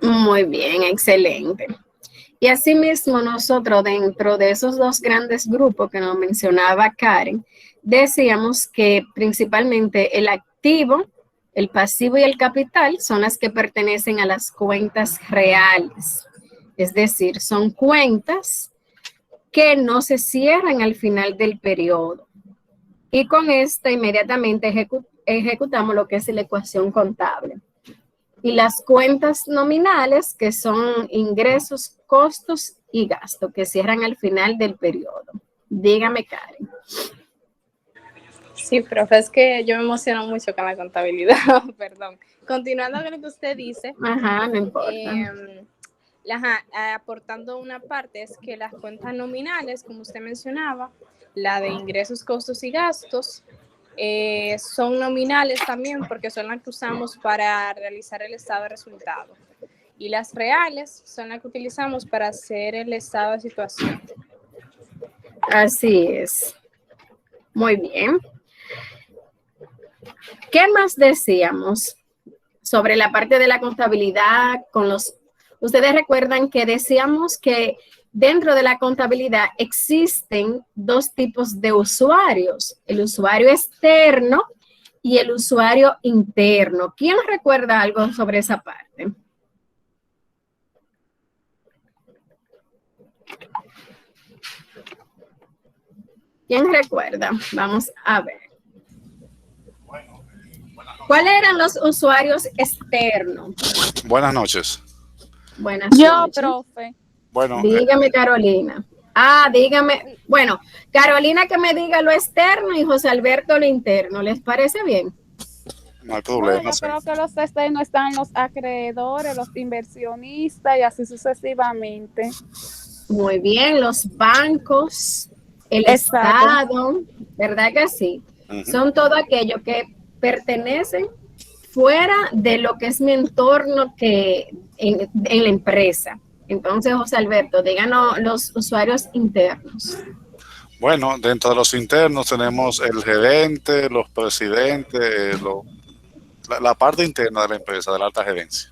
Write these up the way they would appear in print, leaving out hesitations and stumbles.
Muy bien, excelente. Y asimismo nosotros dentro de esos dos grandes grupos que nos mencionaba Karen, decíamos que principalmente el activo, el pasivo y el capital son las que pertenecen a las cuentas reales. Es decir, son cuentas que no se cierran al final del periodo. Y con esta inmediatamente ejecutamos lo que es la ecuación contable. Y las cuentas nominales, que son ingresos, costos y gastos, que cierran al final del periodo. Dígame, Karen. Sí, profe, es que yo me emociono mucho con la contabilidad, perdón. Continuando con lo que usted dice, Ajá, no importa. Aportando una parte, es que las cuentas nominales, como usted mencionaba, la de ingresos, costos y gastos, son nominales también porque son las que usamos para realizar el estado de resultados. Y las reales son las que utilizamos para hacer el estado de situación. Así es. Muy bien. ¿Qué más decíamos sobre la parte de la contabilidad con los... Ustedes recuerdan que decíamos que dentro de la contabilidad existen dos tipos de usuarios, el usuario externo y el usuario interno. ¿Quién recuerda algo sobre esa parte? ¿Quién recuerda? Vamos a ver. ¿Cuáles eran los usuarios externos? Buenas noches. Buenas noches. Profe. Bueno, dígame, Carolina. Dígame. Bueno, Carolina que me diga lo externo y José Alberto lo interno. ¿Les parece bien? No hay problema. Bueno, creo que los externos están los acreedores, los inversionistas y así sucesivamente. Muy bien, los bancos, el Exacto. Estado, ¿verdad que sí? Son todo aquello que pertenecen fuera de lo que es mi entorno que en la empresa. Entonces, José Alberto, díganos los usuarios internos. Bueno, dentro de los internos tenemos el gerente, los presidentes, la parte interna de la empresa, de la alta gerencia.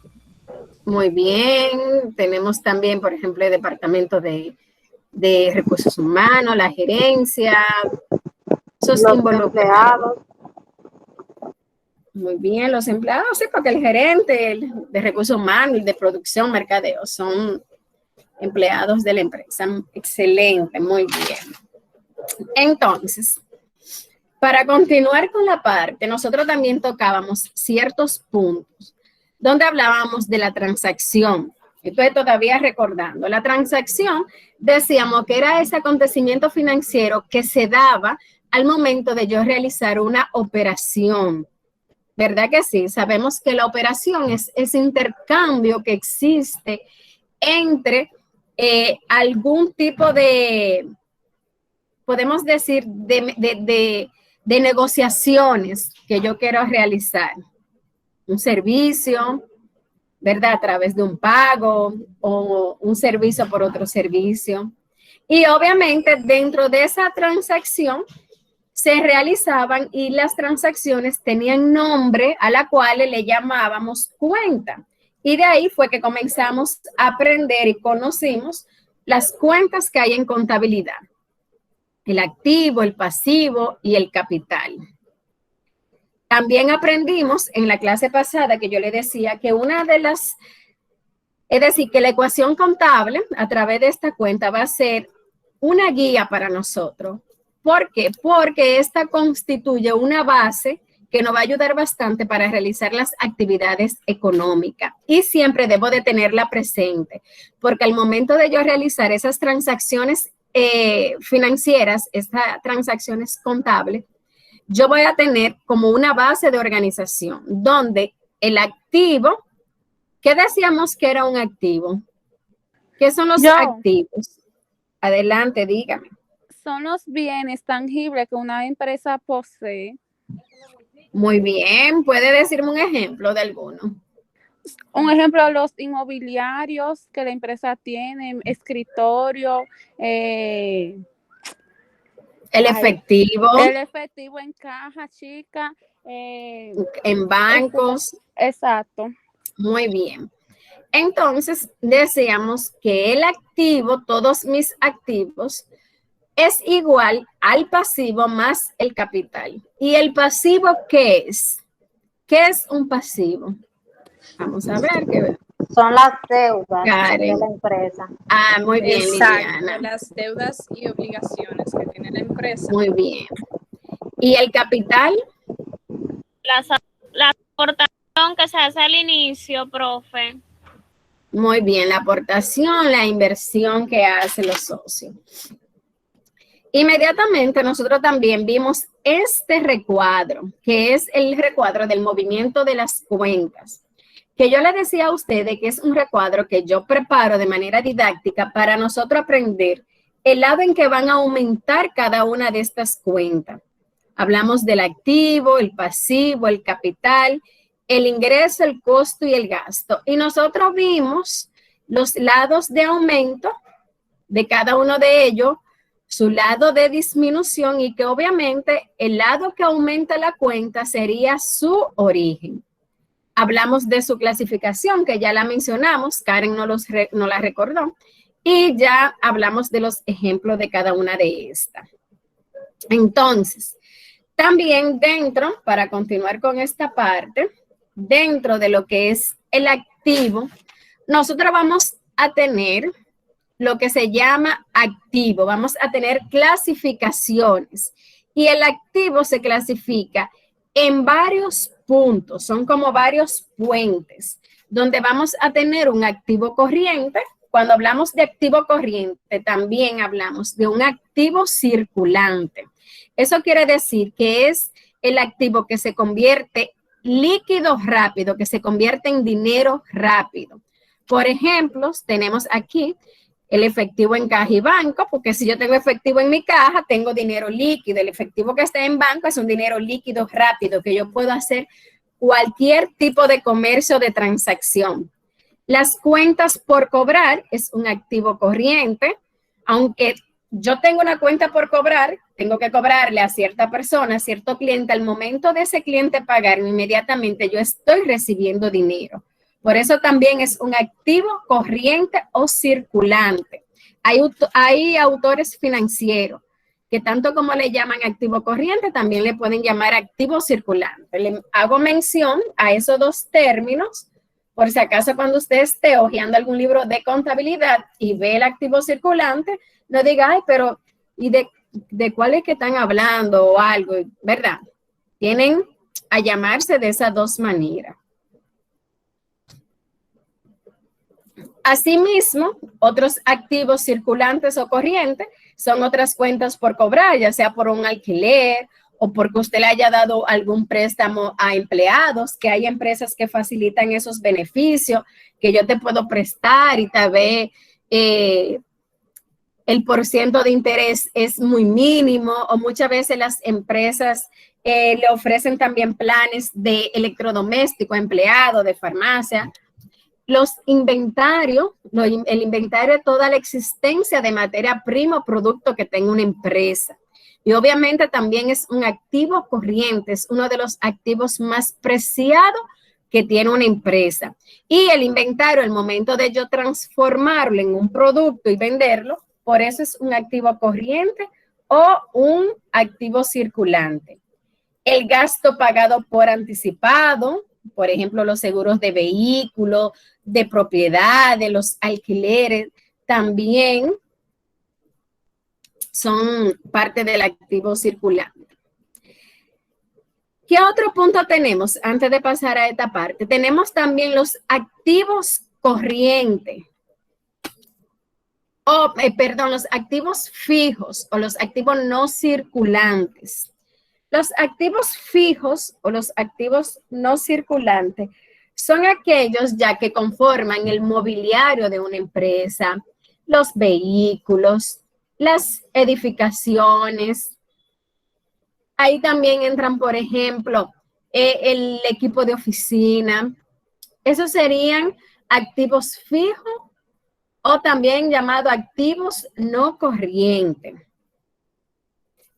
Muy bien, tenemos también, por ejemplo, el departamento de recursos humanos, la gerencia, esos involucrados. Muy bien, los empleados, sí, porque el gerente de recursos humanos, el de producción, mercadeo, son empleados de la empresa. Excelente, muy bien. Entonces, para continuar con la parte, nosotros también tocábamos ciertos puntos donde hablábamos de la transacción. Estoy todavía recordando. La transacción, decíamos que era ese acontecimiento financiero que se daba al momento de yo realizar una operación. ¿Verdad que sí? Sabemos que la operación es ese intercambio que existe entre algún tipo de, podemos decir, de negociaciones que yo quiero realizar. Un servicio, ¿verdad? A través de un pago o un servicio por otro servicio. Y obviamente dentro de esa transacción se realizaban y las transacciones tenían nombre a la cual le llamábamos cuenta. Y de ahí fue que comenzamos a aprender y conocimos las cuentas que hay en contabilidad. El activo, el pasivo y el capital. También aprendimos en la clase pasada que yo le decía que una de las, es decir, que la ecuación contable a través de esta cuenta va a ser una guía para nosotros. ¿Por qué? Porque esta constituye una base que nos va a ayudar bastante para realizar las actividades económicas y siempre debo de tenerla presente, porque al momento de yo realizar esas transacciones financieras, estas transacciones contables, yo voy a tener como una base de organización donde el activo, ¿qué decíamos que era un activo? ¿Qué son los activos? Adelante, dígame. Son los bienes tangibles que una empresa posee. Muy bien, ¿puede decirme un ejemplo de alguno? Un ejemplo, los inmobiliarios que la empresa tiene, escritorio, el efectivo. El efectivo en caja chica. En bancos. Exacto. Muy bien. Entonces, decíamos que el activo, todos mis activos, es igual al pasivo más el capital. ¿Y el pasivo qué es? ¿Qué es un pasivo? Vamos a ver qué. Son las deudas Karen. de la empresa. Ah, muy bien, Exacto, Liliana. las deudas y obligaciones que tiene la empresa. Muy bien. ¿Y el capital? La aportación que se hace al inicio, profe. Muy bien, la aportación, la inversión que hacen los socios. Inmediatamente nosotros también vimos este recuadro, que es el recuadro del movimiento de las cuentas, que yo le decía a ustedes que es un recuadro que yo preparo de manera didáctica para nosotros aprender el lado en que van a aumentar cada una de estas cuentas. Hablamos del activo, el pasivo, el capital, el ingreso, el costo y el gasto. Y nosotros vimos los lados de aumento de cada uno de ellos, su lado de disminución y que obviamente el lado que aumenta la cuenta sería su origen. Hablamos de su clasificación, que ya la mencionamos, Karen no la recordó, y ya hablamos de los ejemplos de cada una de estas. Entonces, también dentro, para continuar con esta parte, dentro de lo que es el activo, nosotros vamos a tener lo que se llama activo. Vamos a tener clasificaciones y el activo se clasifica en varios puntos, son como varios puentes, donde vamos a tener un activo corriente. Cuando hablamos de activo corriente, también hablamos de un activo circulante. Eso quiere decir que es el activo que se convierte líquido rápido, que se convierte en dinero rápido. Por ejemplo, tenemos aquí el efectivo en caja y banco, porque si yo tengo efectivo en mi caja, tengo dinero líquido. El efectivo que está en banco es un dinero líquido rápido, que yo puedo hacer cualquier tipo de comercio de transacción. Las cuentas por cobrar es un activo corriente, aunque yo tengo una cuenta por cobrar, tengo que cobrarle a cierta persona, a cierto cliente, al momento de ese cliente pagarme, inmediatamente yo estoy recibiendo dinero. Por eso también es un activo corriente o circulante. Hay autores financieros que tanto como le llaman activo corriente, también le pueden llamar activo circulante. Le hago mención a esos dos términos, por si acaso cuando usted esté hojeando algún libro de contabilidad y ve el activo circulante, no diga, ay, pero ¿y de cuál es que están hablando o algo? ¿Verdad? Tienen a llamarse de esas dos maneras. Asimismo, otros activos circulantes o corrientes son otras cuentas por cobrar, ya sea por un alquiler o porque usted le haya dado algún préstamo a empleados, que hay empresas que facilitan esos beneficios, que yo te puedo prestar y tal vez el % de interés es muy mínimo, o muchas veces las empresas le ofrecen también planes de electrodoméstico a empleados, de farmacia. Los inventarios, el inventario de toda la existencia de materia prima o producto que tenga una empresa. Y obviamente también es un activo corriente, es uno de los activos más preciados que tiene una empresa. Y el inventario, el momento de yo transformarlo en un producto y venderlo, por eso es un activo corriente o un activo circulante. El gasto pagado por anticipado, por ejemplo, los seguros de vehículos, de propiedad, de los alquileres, también son parte del activo circulante. ¿Qué otro punto tenemos antes de pasar a esta parte? Tenemos también los activos corrientes, los activos fijos o los activos no circulantes. Los activos fijos o los activos no circulantes son aquellos ya que conforman el mobiliario de una empresa, los vehículos, las edificaciones. Ahí también entran, por ejemplo, el equipo de oficina. Esos serían activos fijos o también llamados activos no corrientes.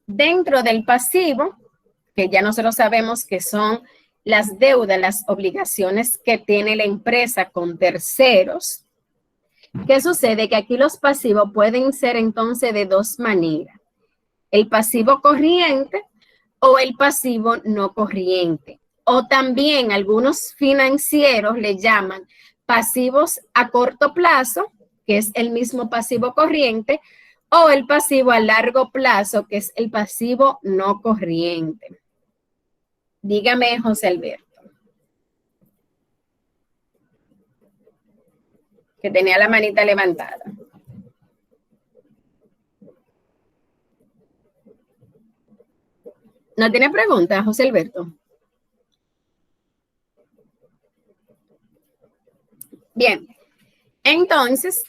Dentro del pasivo, que ya nosotros sabemos que son las deudas, las obligaciones que tiene la empresa con terceros. ¿Qué sucede? Que aquí los pasivos pueden ser entonces de dos maneras. El pasivo corriente o el pasivo no corriente. O también algunos financieros le llaman pasivos a corto plazo, que es el mismo pasivo corriente, o el pasivo a largo plazo, que es el pasivo no corriente. Dígame, José Alberto. Que tenía la manita levantada. ¿No tiene preguntas, José Alberto? Bien, entonces,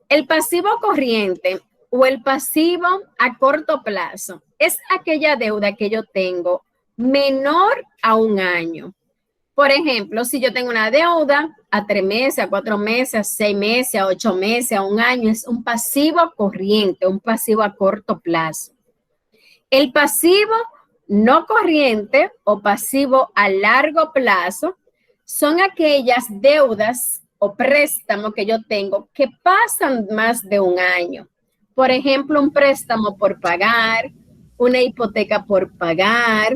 el pasivo corriente o el pasivo a corto plazo es aquella deuda que yo tengo menor a un año. Por ejemplo, si yo tengo una deuda a 3 meses, a 4 meses, a 6 meses, a 8 meses, a un año, es un pasivo corriente, un pasivo a corto plazo. El pasivo no corriente o pasivo a largo plazo son aquellas deudas o préstamos que yo tengo que pasan más de un año. Por ejemplo, un préstamo por pagar, una hipoteca por pagar,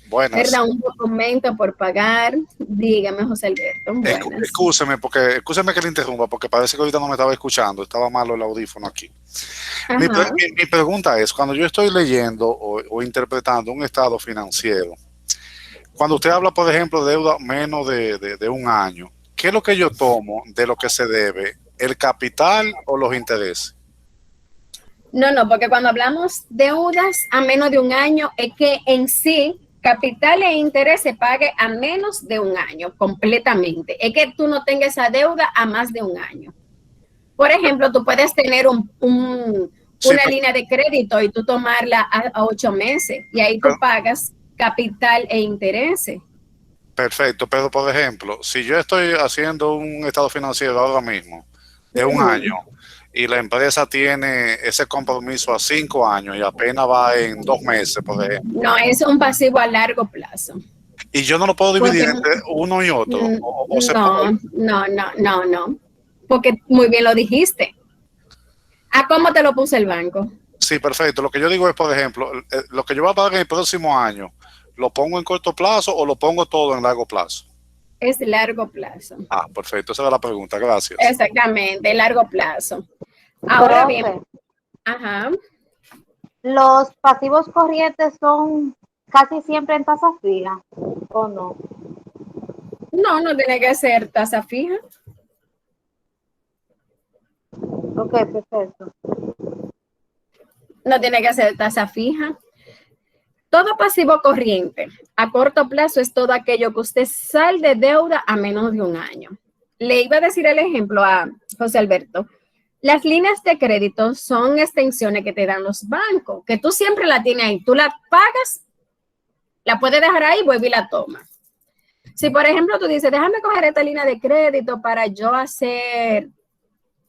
Buenas. ¿verdad? Un documento por pagar. Dígame, José Alberto. Buenas. Escúcheme que le interrumpa, porque parece que ahorita no me estaba escuchando, estaba malo el audífono aquí. Mi pregunta es, cuando yo estoy leyendo o interpretando un estado financiero, cuando usted habla, por ejemplo, de deuda menos de un año, ¿qué es lo que yo tomo de lo que se debe? ¿El capital o los intereses? No, porque cuando hablamos de deudas a menos de un año, es que en sí capital e interés se pague a menos de un año completamente. Es que tú no tengas esa deuda a más de un año. Por ejemplo, tú puedes tener una línea de crédito y tú tomarla a 8 meses y ahí tú pagas capital e intereses. Perfecto, pero por ejemplo, si yo estoy haciendo un estado financiero ahora mismo de un año y la empresa tiene ese compromiso a 5 años y apenas va en 2 meses, por ejemplo. No, es un pasivo a largo plazo. Y yo no lo puedo dividir entre uno y otro. No, porque muy bien lo dijiste. ¿A cómo te lo puso el banco? Sí, perfecto. Lo que yo digo es, por ejemplo, lo que yo voy a pagar en el próximo año, ¿lo pongo en corto plazo o lo pongo todo en largo plazo? Es largo plazo. Ah, perfecto. Esa era la pregunta. Gracias. Exactamente, largo plazo. Ahora bien, ¿los pasivos corrientes son casi siempre en tasa fija o no? No tiene que ser tasa fija. Ok, perfecto. No tiene que ser tasa fija. Todo pasivo corriente a corto plazo es todo aquello que usted sale de deuda a menos de un año. Le iba a decir el ejemplo a José Alberto. Las líneas de crédito son extensiones que te dan los bancos, que tú siempre la tienes ahí. Tú la pagas, la puedes dejar ahí, vuelve y la tomas. Si, por ejemplo, tú dices, déjame coger esta línea de crédito para yo hacer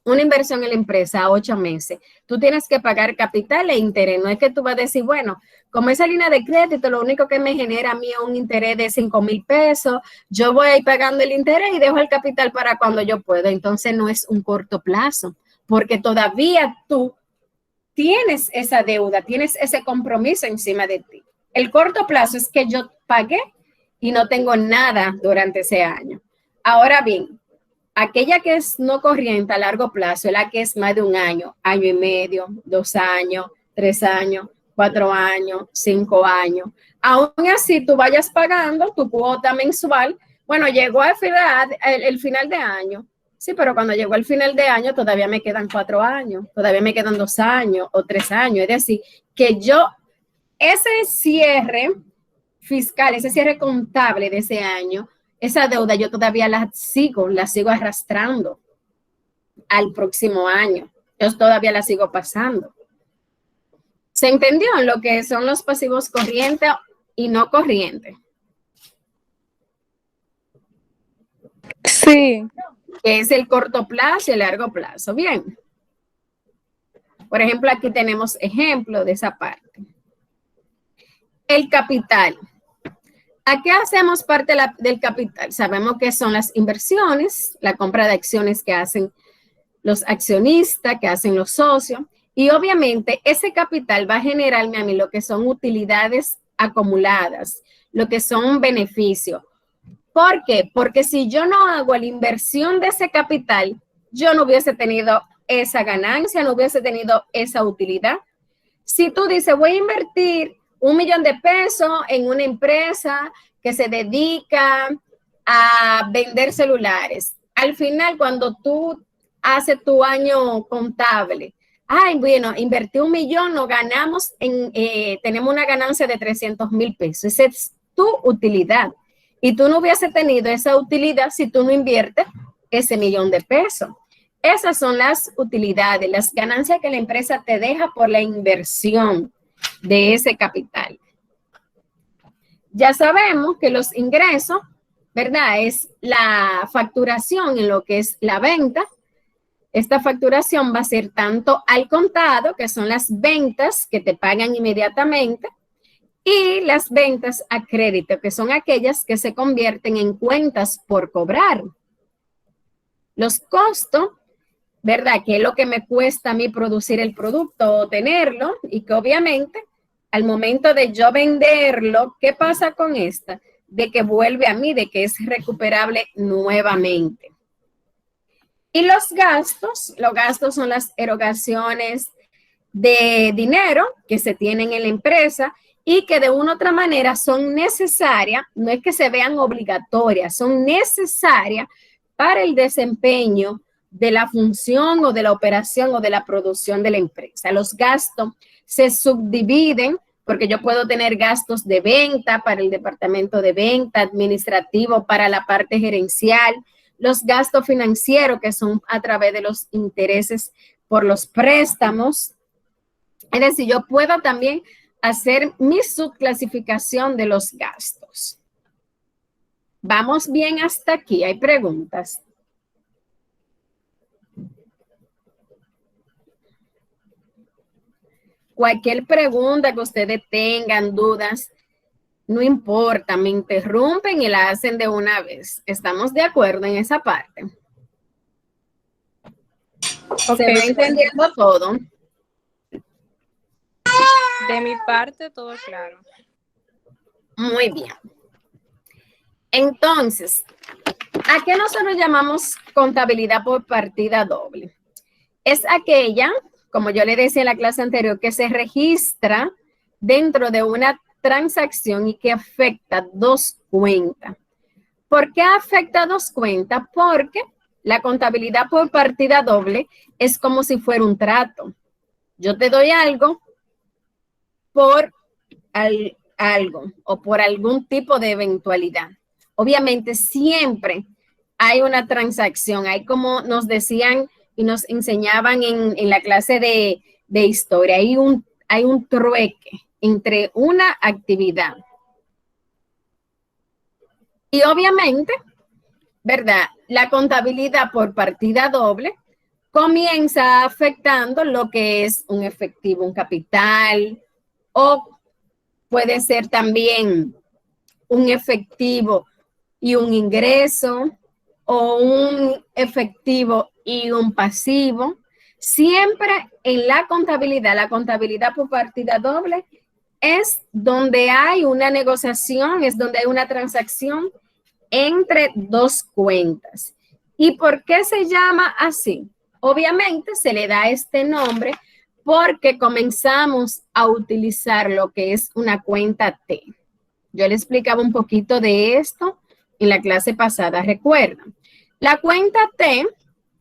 una inversión en la empresa a 8 meses, tú tienes que pagar capital e interés. No es que tú vas a decir, bueno, como esa línea de crédito, lo único que me genera a mí es un interés de 5,000 pesos, yo voy a ir pagando el interés y dejo el capital para cuando yo pueda. Entonces no es un corto plazo, porque todavía tú tienes esa deuda, tienes ese compromiso encima de ti. El corto plazo es que yo pagué y no tengo nada durante ese año. Ahora bien, aquella que es no corriente a largo plazo es la que es más de un año, año y medio, 2 años, 3 años, 4 años, 5 años. Aún así, tú vayas pagando tu cuota mensual. Bueno, llegó el final de año. Sí, pero cuando llegó el final de año todavía me quedan 4 años, todavía me quedan 2 años o 3 años. Es decir, que yo, ese cierre fiscal, ese cierre contable de ese año, esa deuda yo todavía la sigo arrastrando al próximo año. Yo todavía la sigo pasando. ¿Se entendió lo que son los pasivos corrientes y no corrientes? Sí. Que es el corto plazo y el largo plazo. Bien. Por ejemplo, aquí tenemos ejemplo de esa parte. El capital. ¿A qué hacemos parte del capital? Sabemos que son las inversiones, la compra de acciones que hacen los accionistas, que hacen los socios, y obviamente ese capital va a generarme a mí lo que son utilidades acumuladas, lo que son beneficios. ¿Por qué? Porque si yo no hago la inversión de ese capital, yo no hubiese tenido esa ganancia, no hubiese tenido esa utilidad. Si tú dices, voy a invertir $1 millón en una empresa que se dedica a vender celulares, al final cuando tú haces tu año contable, ay, bueno, invertí $1 millón, nos ganamos, tenemos una ganancia de $300,000. Esa es tu utilidad. Y tú no hubiese tenido esa utilidad si tú no inviertes ese $1 millón. Esas son las utilidades, las ganancias que la empresa te deja por la inversión de ese capital. Ya sabemos que los ingresos, ¿verdad? Es la facturación en lo que es la venta. Esta facturación va a ser tanto al contado, que son las ventas que te pagan inmediatamente, y las ventas a crédito, que son aquellas que se convierten en cuentas por cobrar. Los costos, ¿verdad? Que es lo que me cuesta a mí producir el producto o tenerlo, y que obviamente al momento de yo venderlo, ¿qué pasa con esta? De que vuelve a mí, de que es recuperable nuevamente. Y los gastos son las erogaciones de dinero que se tienen en la empresa y que de una u otra manera son necesarias, no es que se vean obligatorias, son necesarias para el desempeño de la función o de la operación o de la producción de la empresa. Los gastos se subdividen porque yo puedo tener gastos de venta para el departamento de venta, administrativo para la parte gerencial, los gastos financieros que son a través de los intereses por los préstamos. Es decir, yo puedo también hacer mi subclasificación de los gastos. ¿Vamos bien hasta aquí? ¿Hay preguntas? Cualquier pregunta que ustedes tengan, dudas, no importa, me interrumpen y la hacen de una vez. ¿Estamos de acuerdo en esa parte? Okay. ¿Se va entendiendo todo? De mi parte, todo claro. Muy bien. Entonces, ¿a qué nosotros llamamos contabilidad por partida doble? Es aquella, como yo le decía en la clase anterior, que se registra dentro de una transacción y que afecta dos cuentas. ¿Por qué afecta dos cuentas? Porque la contabilidad por partida doble es como si fuera un trato. Yo te doy algo por algo o por algún tipo de eventualidad. Obviamente siempre hay una transacción, hay como nos decían y nos enseñaban en la clase de historia, hay un trueque entre una actividad. Y obviamente, ¿verdad? La contabilidad por partida doble comienza afectando lo que es un efectivo, un capital, o puede ser también un efectivo y un ingreso, o un efectivo y un pasivo. Siempre en la contabilidad por partida doble es donde hay una negociación, es donde hay una transacción entre dos cuentas. ¿Y por qué se llama así? Obviamente se le da este nombre porque comenzamos a utilizar lo que es una cuenta T. Yo le explicaba un poquito de esto en la clase pasada, recuerdan. La cuenta T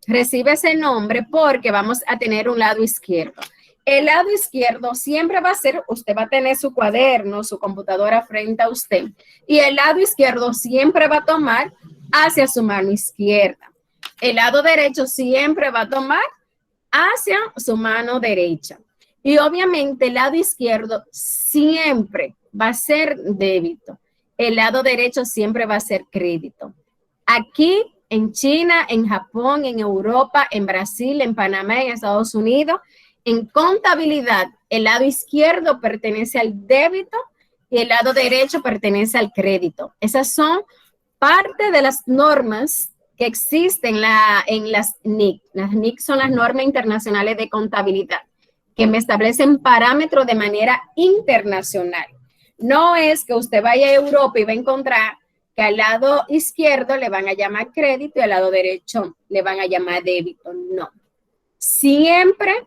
recibe ese nombre porque vamos a tener un lado izquierdo. El lado izquierdo siempre va a ser, usted va a tener su cuaderno, su computadora frente a usted, y el lado izquierdo siempre va a tomar hacia su mano izquierda. El lado derecho siempre va a tomar hacia su mano derecha. Y obviamente el lado izquierdo siempre va a ser débito. El lado derecho siempre va a ser crédito. Aquí en China, en Japón, en Europa, en Brasil, en Panamá, en Estados Unidos, en contabilidad, el lado izquierdo pertenece al débito y el lado derecho pertenece al crédito. Esas son parte de las normas que existen en las NIC. Las NIC son las normas internacionales de contabilidad, que me establecen parámetros de manera internacional. No es que usted vaya a Europa y va a encontrar que al lado izquierdo le van a llamar crédito y al lado derecho le van a llamar débito. No. Siempre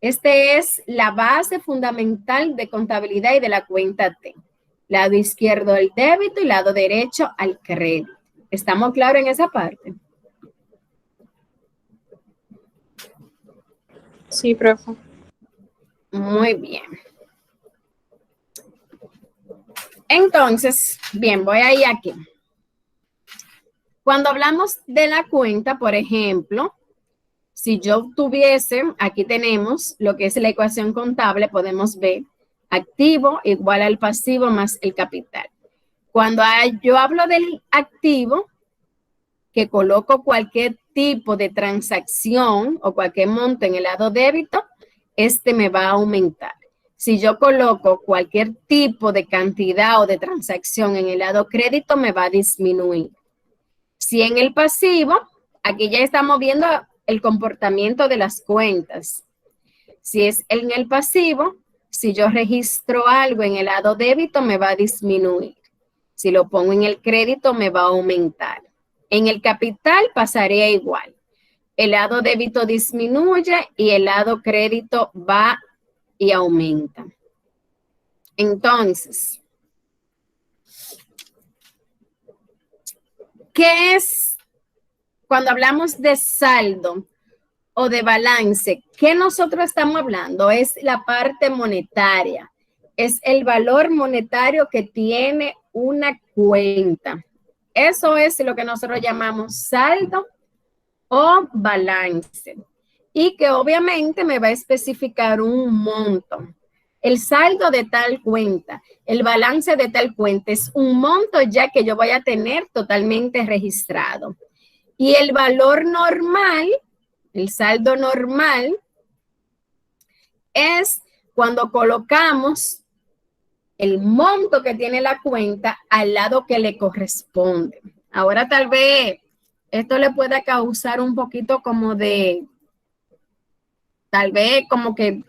esta es la base fundamental de contabilidad y de la cuenta T. Lado izquierdo el débito y lado derecho al crédito. ¿Estamos claros en esa parte? Sí, profe. Muy bien. Entonces, bien, voy a ir aquí. Cuando hablamos de la cuenta, por ejemplo, si yo tuviese, aquí tenemos lo que es la ecuación contable, podemos ver activo igual al pasivo más el capital. Cuando yo hablo del activo, que coloco cualquier tipo de transacción o cualquier monto en el lado débito, este me va a aumentar. Si yo coloco cualquier tipo de cantidad o de transacción en el lado crédito, me va a disminuir. Si en el pasivo, aquí ya estamos viendo el comportamiento de las cuentas. Si es en el pasivo, si yo registro algo en el lado débito, me va a disminuir. Si lo pongo en el crédito, me va a aumentar. En el capital pasaría igual. El lado débito disminuye y el lado crédito va y aumenta. Entonces, ¿qué es cuando hablamos de saldo o de balance? ¿Qué nosotros estamos hablando? Es la parte monetaria. Es el valor monetario que tiene una cuenta. Eso es lo que nosotros llamamos saldo o balance. Y que obviamente me va a especificar un monto. El saldo de tal cuenta, el balance de tal cuenta es un monto ya que yo voy a tener totalmente registrado. Y el valor normal, el saldo normal, es cuando colocamos el monto que tiene la cuenta al lado que le corresponde. Ahora tal vez esto le pueda causar un poquito como de, tal vez como que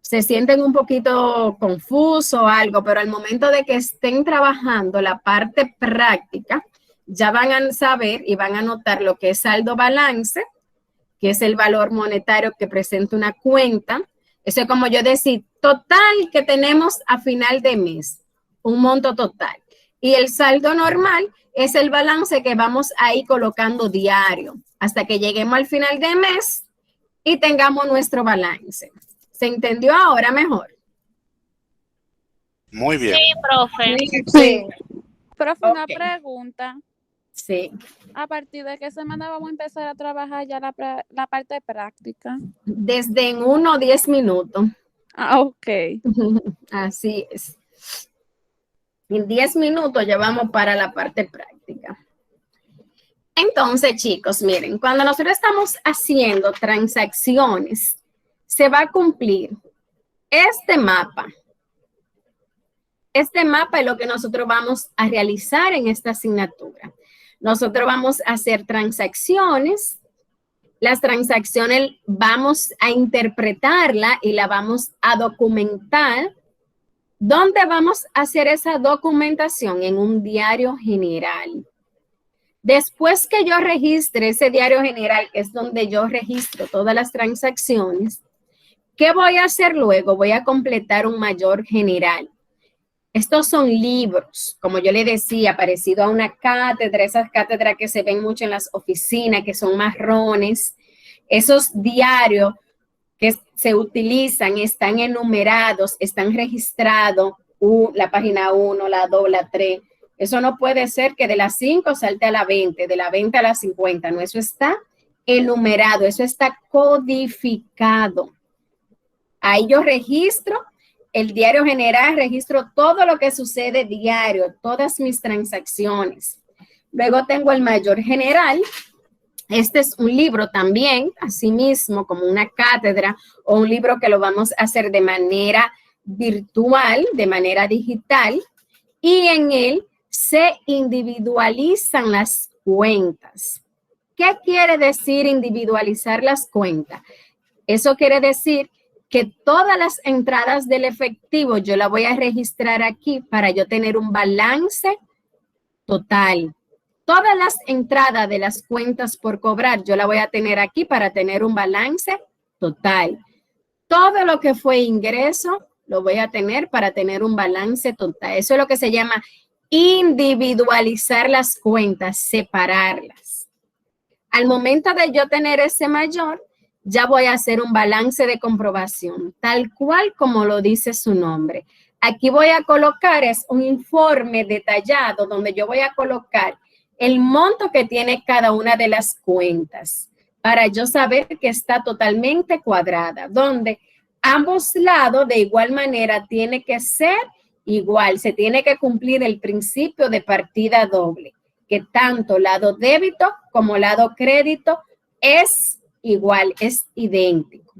se sienten un poquito confusos o algo, pero al momento de que estén trabajando la parte práctica, ya van a saber y van a notar lo que es saldo balance, que es el valor monetario que presenta una cuenta. Eso es como yo decir, total que tenemos a final de mes, un monto total. Y el saldo normal es el balance que vamos a ir colocando diario hasta que lleguemos al final de mes y tengamos nuestro balance. ¿Se entendió ahora mejor? Muy bien. Sí, profe. Sí. Profe, una Ok. pregunta. Sí. ¿A partir de qué semana vamos a empezar a trabajar ya la parte práctica? Desde en 1 o 10 minutos. Ah, ok. Así es. En 10 minutos ya vamos para la parte práctica. Entonces, chicos, miren, cuando nosotros estamos haciendo transacciones, se va a cumplir este mapa. Este mapa es lo que nosotros vamos a realizar en esta asignatura. Nosotros vamos a hacer transacciones. Las transacciones vamos a interpretarla y la vamos a documentar. ¿Dónde vamos a hacer esa documentación? En un diario general. Después que yo registre ese diario general, que es donde yo registro todas las transacciones, ¿qué voy a hacer luego? Voy a completar un mayor general. Estos son libros, como yo le decía, parecido a una cátedra, esas cátedras que se ven mucho en las oficinas, que son marrones. Esos diarios que se utilizan están enumerados, están registrados, la página 1, la 2, la 3. Eso no puede ser que de las 5 salte a la 20, de la 20 a la 50. No, eso está enumerado, eso está codificado. Ahí yo registro el diario general, registro todo lo que sucede diario, todas mis transacciones. Luego tengo el mayor general. Este es un libro también, asimismo, como una cátedra o un libro que lo vamos a hacer de manera virtual, de manera digital, y en él se individualizan las cuentas. ¿Qué quiere decir individualizar las cuentas? Eso quiere decir que todas las entradas del efectivo yo la voy a registrar aquí para yo tener un balance total. Todas las entradas de las cuentas por cobrar yo la voy a tener aquí para tener un balance total. Todo lo que fue ingreso lo voy a tener para tener un balance total. Eso es lo que se llama individualizar las cuentas, separarlas. Al momento de yo tener ese mayor, ya voy a hacer un balance de comprobación, tal cual como lo dice su nombre. Aquí voy a colocar es un informe detallado donde yo voy a colocar el monto que tiene cada una de las cuentas para yo saber que está totalmente cuadrada, donde ambos lados de igual manera tiene que ser igual, se tiene que cumplir el principio de partida doble, que tanto lado débito como lado crédito es igual, es idéntico.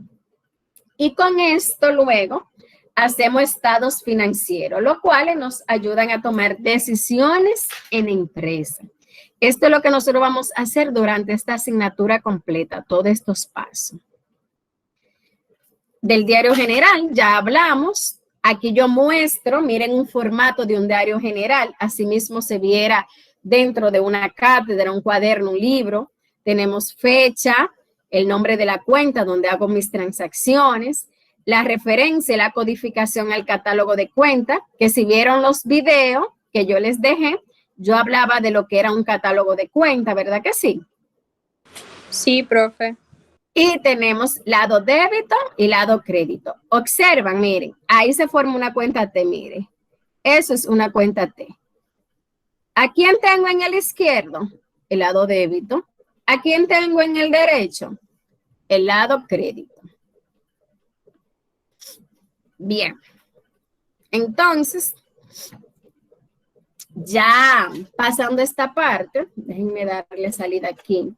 Y con esto luego hacemos estados financieros, los cuales nos ayudan a tomar decisiones en empresa. Esto es lo que nosotros vamos a hacer durante esta asignatura completa, todos estos pasos. Del diario general ya hablamos. Aquí yo muestro, miren, un formato de un diario general. Asimismo se viera dentro de una cátedra, un cuaderno, un libro. Tenemos fecha, el nombre de la cuenta donde hago mis transacciones, la referencia y la codificación al catálogo de cuenta, que si vieron los videos que yo les dejé, yo hablaba de lo que era un catálogo de cuenta, ¿verdad que sí? Sí, profe. Y tenemos lado débito y lado crédito. Observan, miren, ahí se forma una cuenta T, miren. Eso es una cuenta T. ¿A quién tengo en el izquierdo? El lado débito. ¿A quién tengo en el derecho? El lado crédito. Bien. Entonces, ya pasando esta parte, déjenme darle salida aquí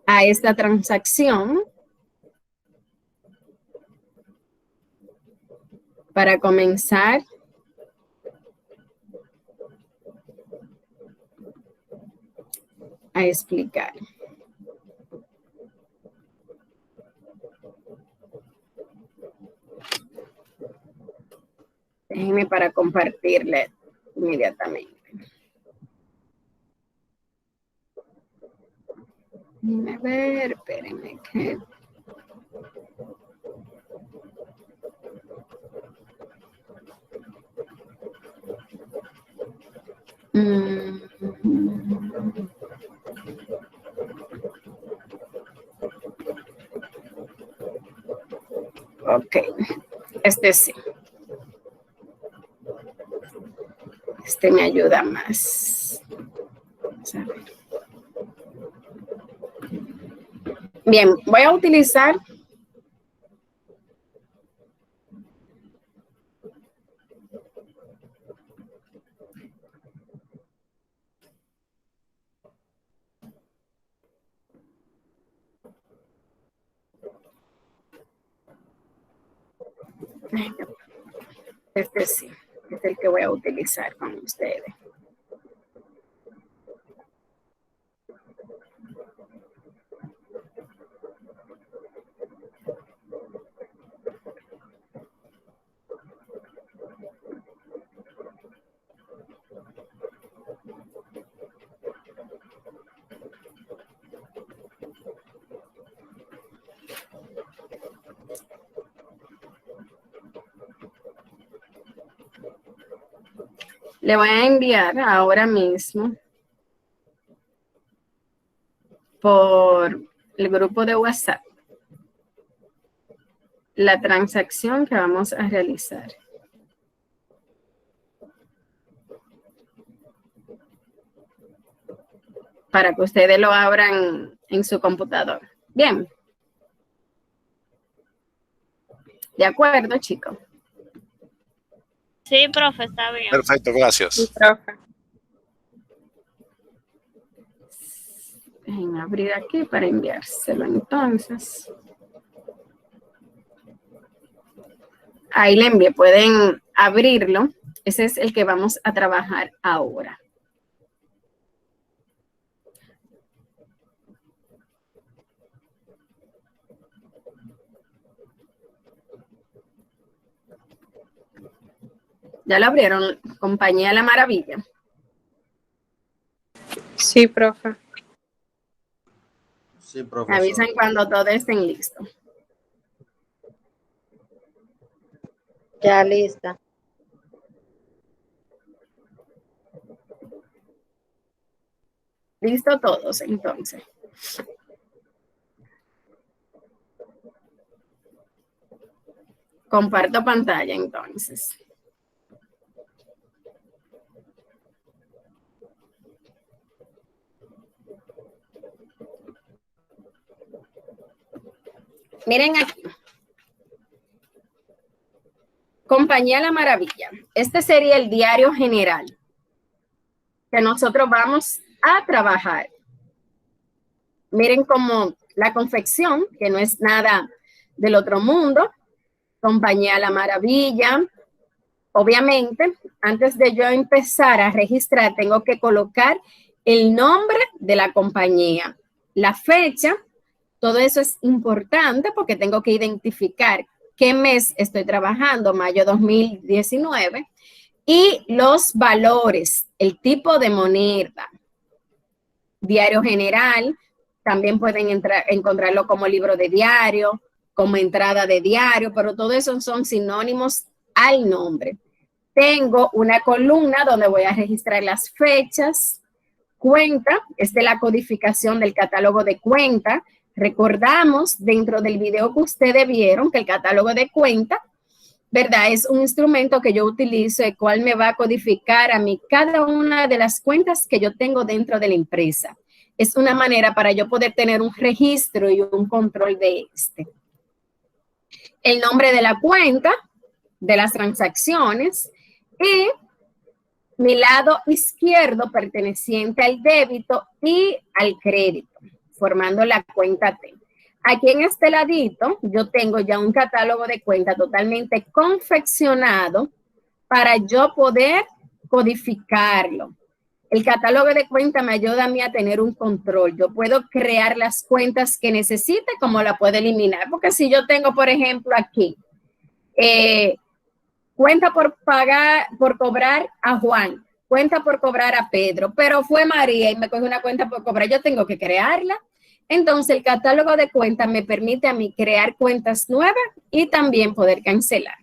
a esta transacción para comenzar a explicar. Déjenme para compartirle inmediatamente. A ver, espérenme que... Ok, este sí. Este me ayuda más. Vamos a ver. Bien, voy a utilizar este sí, es el que voy a utilizar con ustedes. Le voy a enviar ahora mismo por el grupo de WhatsApp la transacción que vamos a realizar. Para que ustedes lo abran en su computador. Bien. ¿De acuerdo, chicos? Sí, profe, está bien. Perfecto, gracias. Sí, profe. Déjenme abrir aquí para enviárselo entonces. Ahí le envié, pueden abrirlo. Ese es el que vamos a trabajar ahora. ¿Ya lo abrieron, compañía La Maravilla? Sí, profe. Sí, Me profesor. avisan cuando todos estén listos. Ya lista. ¿Listo todos entonces? Comparto pantalla entonces. Miren aquí. Compañía La Maravilla. Este sería el diario general que nosotros vamos a trabajar. Miren como la confección, que no es nada del otro mundo. Compañía La Maravilla. Obviamente, antes de yo empezar a registrar, tengo que colocar el nombre de la compañía, la fecha. Todo eso es importante porque tengo que identificar qué mes estoy trabajando, mayo 2019, y los valores, el tipo de moneda. Diario general, también pueden encontrarlo como libro de diario, como entrada de diario, pero todo eso son sinónimos al nombre. Tengo una columna donde voy a registrar las fechas, cuenta, es de la codificación del catálogo de cuenta. Recordamos dentro del video que ustedes vieron que el catálogo de cuenta, ¿verdad? Es un instrumento que yo utilizo, el cual me va a codificar a mí cada una de las cuentas que yo tengo dentro de la empresa. Es una manera para yo poder tener un registro y un control de este. El nombre de la cuenta, de las transacciones y mi lado izquierdo perteneciente al débito y al crédito, formando la cuenta T. Aquí en este ladito yo tengo ya un catálogo de cuentas totalmente confeccionado para yo poder codificarlo. El catálogo de cuentas me ayuda a mí a tener un control. Yo puedo crear las cuentas que necesite, como la puedo eliminar. Porque si yo tengo, por ejemplo, aquí, cuenta por pagar, por cobrar a Juan, cuenta por cobrar a Pedro, pero fue María y me cogió una cuenta por cobrar, yo tengo que crearla. Entonces, el catálogo de cuentas me permite a mí crear cuentas nuevas y también poder cancelar.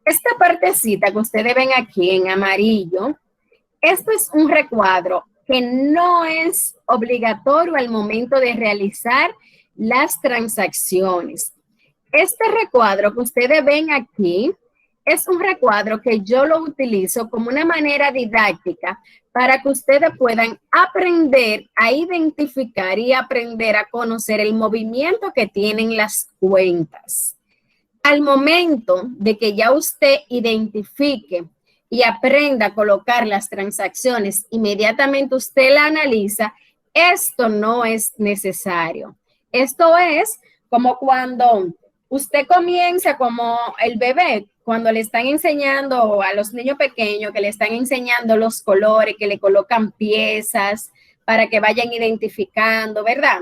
Esta partecita que ustedes ven aquí en amarillo, esto es un recuadro que no es obligatorio al momento de realizar las transacciones. Este recuadro que ustedes ven aquí es un recuadro que yo lo utilizo como una manera didáctica para que ustedes puedan aprender a identificar y aprender a conocer el movimiento que tienen las cuentas. Al momento de que ya usted identifique y aprenda a colocar las transacciones, inmediatamente usted la analiza, esto no es necesario. Esto es como cuando usted comienza como el bebé, cuando le están enseñando a los niños pequeños, que le están enseñando los colores, que le colocan piezas para que vayan identificando, ¿verdad?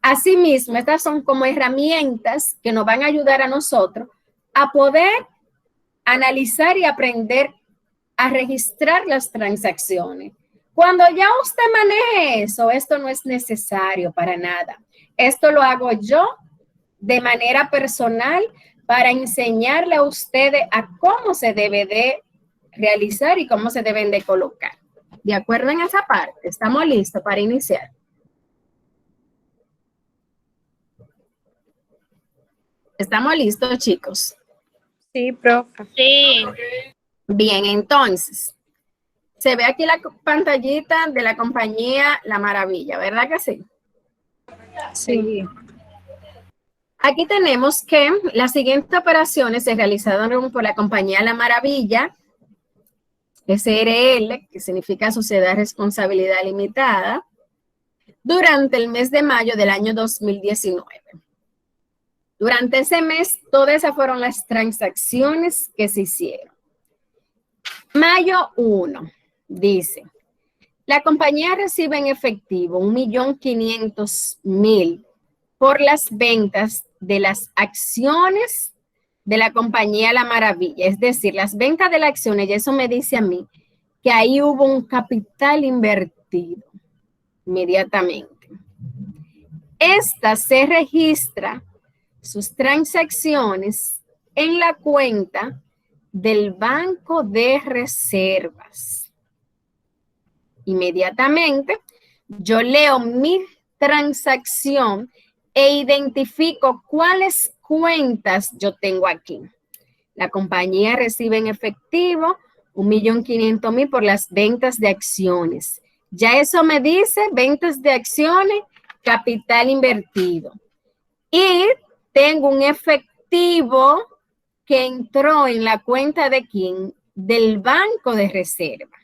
Asimismo, estas son como herramientas que nos van a ayudar a nosotros a poder analizar y aprender a registrar las transacciones. Cuando ya usted maneje eso, esto no es necesario para nada. Esto lo hago yo de manera personal para enseñarle a ustedes a cómo se debe de realizar y cómo se deben de colocar. ¿De acuerdo en esa parte? ¿Estamos listos para iniciar? ¿Estamos listos, chicos? Sí, profe. Sí. Bien, entonces, se ve aquí la pantallita de la compañía La Maravilla, ¿verdad que sí? Sí. Aquí tenemos que las siguientes operaciones se realizaron por la compañía La Maravilla, SRL, que significa Sociedad de Responsabilidad Limitada, durante el mes de mayo del año 2019. Durante ese mes, todas esas fueron las transacciones que se hicieron. Mayo 1 dice, la compañía recibe en efectivo 1.500.000 por las ventas de las acciones de la compañía La Maravilla. Es decir, las ventas de las acciones, y eso me dice a mí que ahí hubo un capital invertido inmediatamente. Esta se registra, sus transacciones, en la cuenta del Banco de Reservas. Inmediatamente, yo leo mi transacción e identifico cuáles cuentas yo tengo aquí. La compañía recibe en efectivo 1.500.000 por las ventas de acciones. Ya eso me dice ventas de acciones, capital invertido. Y tengo un efectivo que entró en la cuenta de quién, del Banco de Reserva.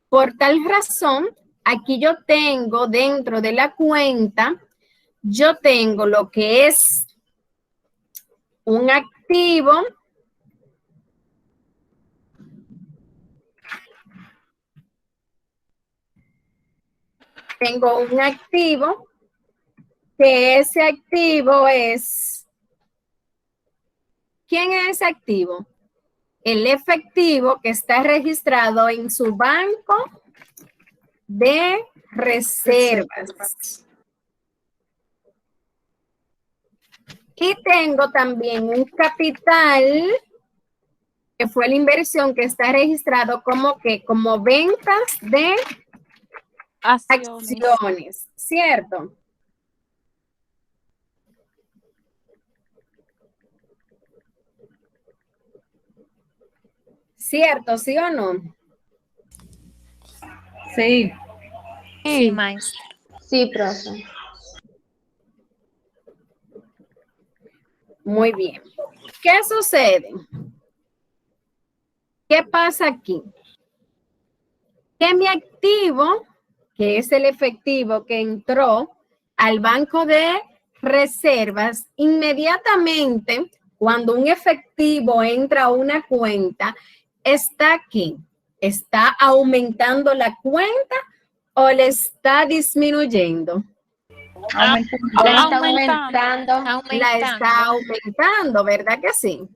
Por tal razón, aquí yo tengo dentro de la cuenta, yo tengo lo que es un activo que ese activo es, ¿quién es ese activo? El efectivo que está registrado en su banco de reservas. Y tengo también un capital que fue la inversión que está registrado como que como ventas de acciones, ¿cierto? ¿Cierto, sí o no? Sí. Sí, maestra. Sí, profe. Muy bien. ¿Qué sucede? ¿Qué pasa aquí? Que mi activo, que es el efectivo que entró al banco de reservas, inmediatamente cuando un efectivo entra a una cuenta, está aquí. ¿Está aumentando la cuenta o le está disminuyendo? Aumentando. La está aumentando, ¿verdad que sí?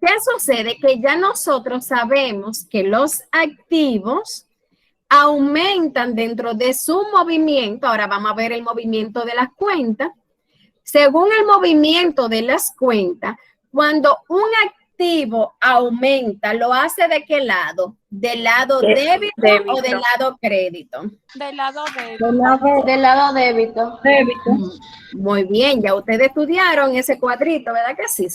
¿Qué sucede? Que ya nosotros sabemos que los activos aumentan dentro de su movimiento. Ahora vamos a ver el movimiento de las cuentas. Según el movimiento de las cuentas, cuando un activo aumenta, ¿lo hace de qué lado? ¿Del lado débito o del lado crédito? Del lado Del lado débito. Muy bien, ya ustedes estudiaron ese cuadrito, ¿verdad que sí?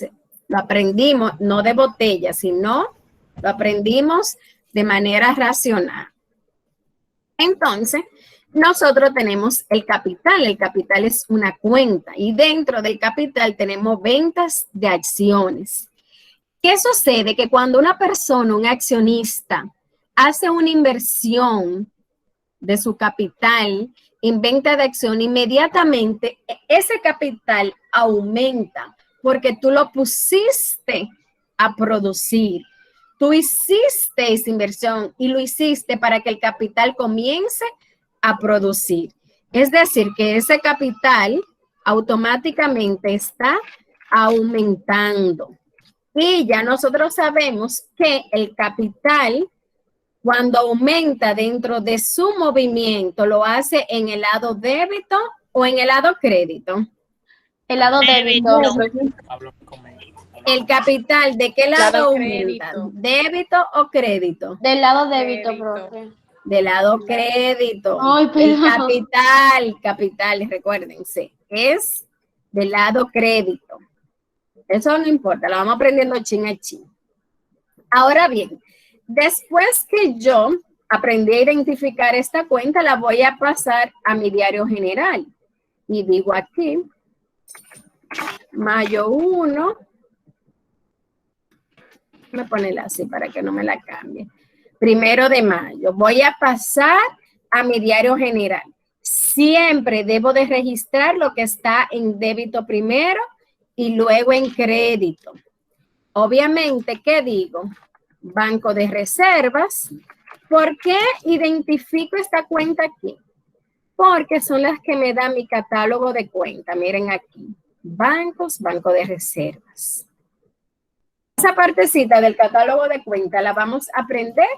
Lo aprendimos, no de botella, sino lo aprendimos de manera racional. Entonces, nosotros tenemos el capital es una cuenta y dentro del capital tenemos ventas de acciones. ¿Qué sucede? Que cuando una persona, un accionista, hace una inversión de su capital en venta de acción, inmediatamente ese capital aumenta porque tú lo pusiste a producir. Tú hiciste esa inversión y lo hiciste para que el capital comience a producir. Es decir, que ese capital automáticamente está aumentando. Y ya nosotros sabemos que el capital, cuando aumenta dentro de su movimiento, lo hace en el lado débito o en el lado crédito. El lado débito. El capital, ¿de qué lado aumenta? ¿Débito o crédito? Del lado débito, profe. Del lado crédito. Ay, el capital, recuérdense, es del lado crédito. Eso no importa, lo vamos aprendiendo chin a chin. Ahora bien, después que yo aprendí a identificar esta cuenta, la voy a pasar a mi diario general. Y digo aquí, mayo 1, me pone así para que no me la cambie. 1 de mayo, voy a pasar a mi diario general. siempre debo de registrar lo que está en débito primero y luego en crédito. Obviamente, ¿qué digo? Banco de reservas. ¿Por qué identifico esta cuenta aquí? Porque son las que me da mi catálogo de cuenta. Miren aquí, bancos, banco de reservas. Esa partecita del catálogo de cuenta la vamos a aprender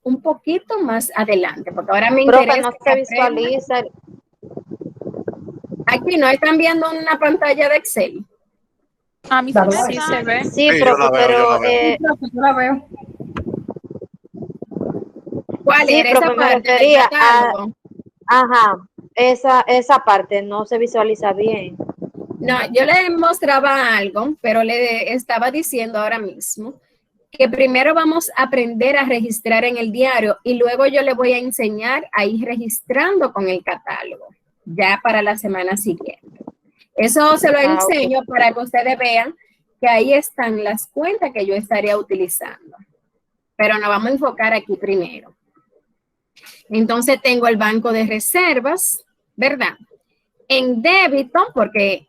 un poquito más adelante, porque ahora me interesa. No se visualiza. Aquí no están viendo una pantalla de Excel. A mí Sí se ve. Sí, Sí, profe, pero Yo la veo. ¿Cuál sí, era profe, esa me parte del refería a, catálogo? ajá, esa parte no se visualiza bien. No, yo le mostraba algo, pero le estaba diciendo ahora mismo que primero vamos a aprender a registrar en el diario y luego yo le voy a enseñar a ir registrando con el catálogo, ya para la semana siguiente. Eso se lo enseño para que ustedes vean que ahí están las cuentas que yo estaría utilizando. Pero nos vamos a enfocar aquí primero. Entonces tengo el banco de reservas, ¿verdad? En débito, porque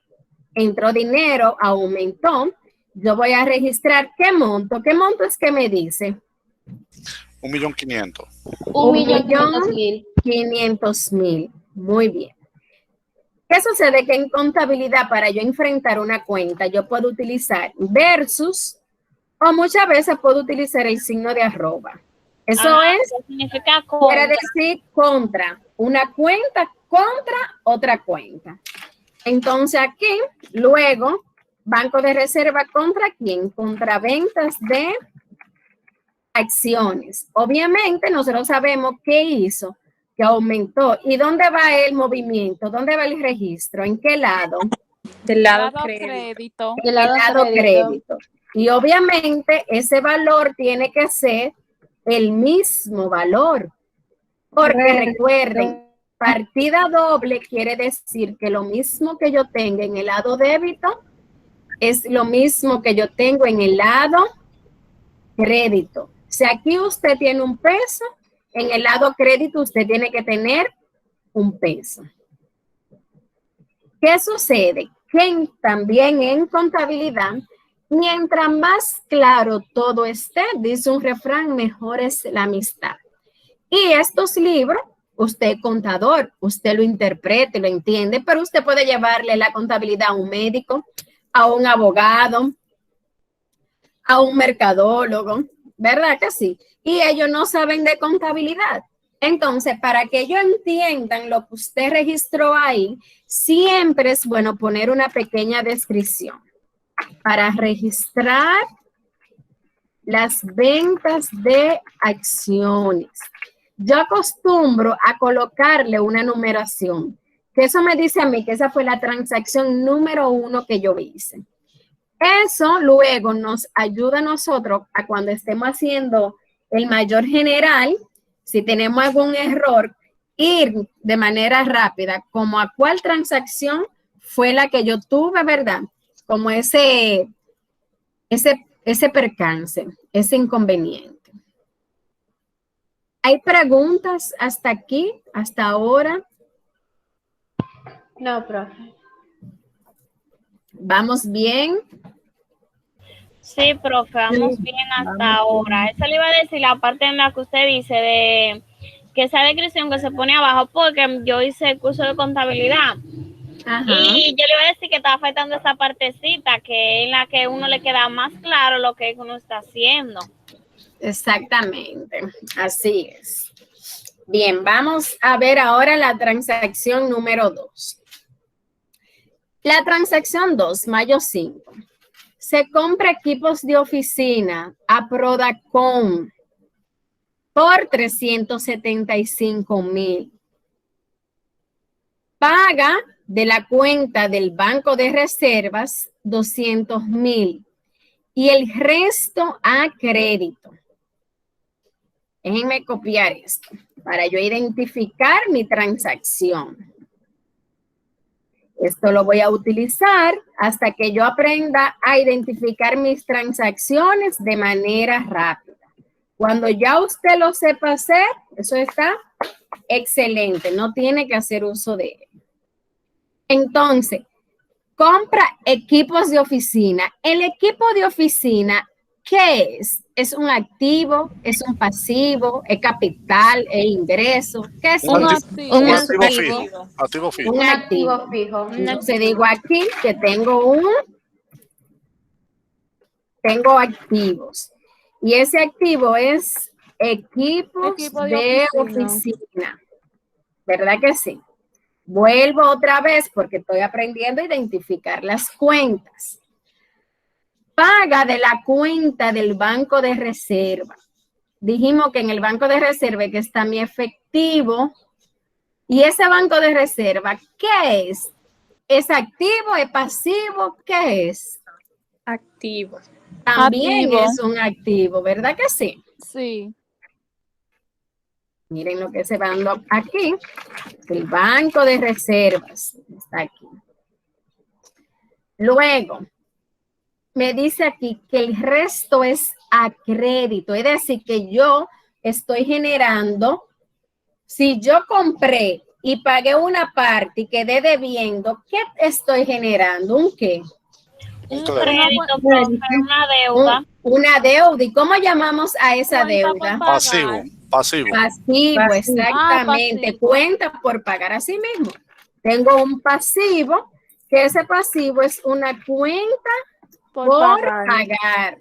entró dinero, aumentó, yo voy a registrar ¿qué monto? ¿Qué monto es que me dice? 1.500.000. 1.500.000. Muy bien. ¿Qué sucede? Que en contabilidad, para yo enfrentar una cuenta, yo puedo utilizar versus o muchas veces puedo utilizar el signo de arroba. Eso significa contra. quiere decir contra. Una cuenta contra otra cuenta. Entonces aquí, luego, banco de reserva ¿contra quién? Contra ventas de acciones. Obviamente nosotros sabemos qué hizo, que aumentó. ¿Y dónde va el movimiento? ¿Dónde va el registro? ¿En qué lado? Del lado crédito. Del lado crédito. Y obviamente ese valor tiene que ser el mismo valor. Porque recuerden, partida doble quiere decir que lo mismo que yo tenga en el lado débito es lo mismo que yo tengo en el lado crédito. Si aquí usted tiene un peso, en el lado crédito usted tiene que tener un peso. ¿Qué sucede? Que también en contabilidad, mientras más claro todo esté, dice un refrán, mejor es la amistad. Y estos libros, usted contador, usted lo interprete, lo entiende, pero usted puede llevarle la contabilidad a un médico, a un abogado, a un mercadólogo, ¿verdad que sí? Y ellos no saben de contabilidad. Entonces, para que ellos entiendan lo que usted registró ahí, siempre es bueno poner una pequeña descripción. Para registrar las ventas de acciones, yo acostumbro a colocarle una numeración, que eso me dice a mí que esa fue la transacción número 1 que yo hice. Eso luego nos ayuda a nosotros a cuando estemos haciendo el mayor general, si tenemos algún error, ir de manera rápida, como a cuál transacción fue la que yo tuve, ¿verdad? Como ese percance, ese inconveniente. ¿Hay preguntas hasta aquí, hasta ahora? No, profe. ¿Vamos bien? Sí, profe, vamos bien hasta ahora. Eso le iba a decir la parte en la que usted dice de que esa descripción que se pone abajo, porque yo hice el curso de contabilidad. Ajá. Y yo le iba a decir que estaba faltando esa partecita, que es en la que uno le queda más claro lo que uno está haciendo. Exactamente, así es. Bien, vamos a ver ahora la transacción número 2. La transacción 2, mayo 5. Se compra equipos de oficina a Prodacom por 375,000. Paga de la cuenta del banco de reservas 200,000 y el resto a crédito. Déjenme copiar esto para yo identificar mi transacción. Esto lo voy a utilizar hasta que yo aprenda a identificar mis transacciones de manera rápida. Cuando ya usted lo sepa hacer, eso está excelente, no tiene que hacer uso de él. Entonces, compra equipos de oficina. El equipo de oficina, ¿qué es? ¿Es un activo? ¿Es un pasivo? ¿Es capital? ¿Es ingreso? ¿Qué es? Un activo. Un activo fijo. Activo fijo. Un activo fijo. Entonces digo aquí que tengo activos. Y ese activo es equipos Equipo de oficina. ¿Verdad que sí? Vuelvo otra vez porque estoy aprendiendo a identificar las cuentas. Paga de la cuenta del banco de reserva. Dijimos que en el banco de reserva que está mi efectivo. Y ese banco de reserva, ¿qué es? ¿Es activo? ¿Es pasivo? ¿Qué es? Activo. También Activo. es un activo, ¿verdad que sí? Sí. Miren lo que se va dando aquí. El banco de reservas está aquí. Luego, me dice aquí que el resto es a crédito. Es decir, que yo estoy generando, si yo compré y pagué una parte y quedé debiendo, ¿qué estoy generando? ¿Un qué? Un crédito, profe, una deuda. Una deuda. ¿Y cómo llamamos a esa Cuenta por deuda? pagar. Pasivo. Pasivo, Pasivo. exactamente. Pasivo. Cuenta por pagar a sí mismo. Tengo un pasivo, que ese pasivo es una cuenta por pagar.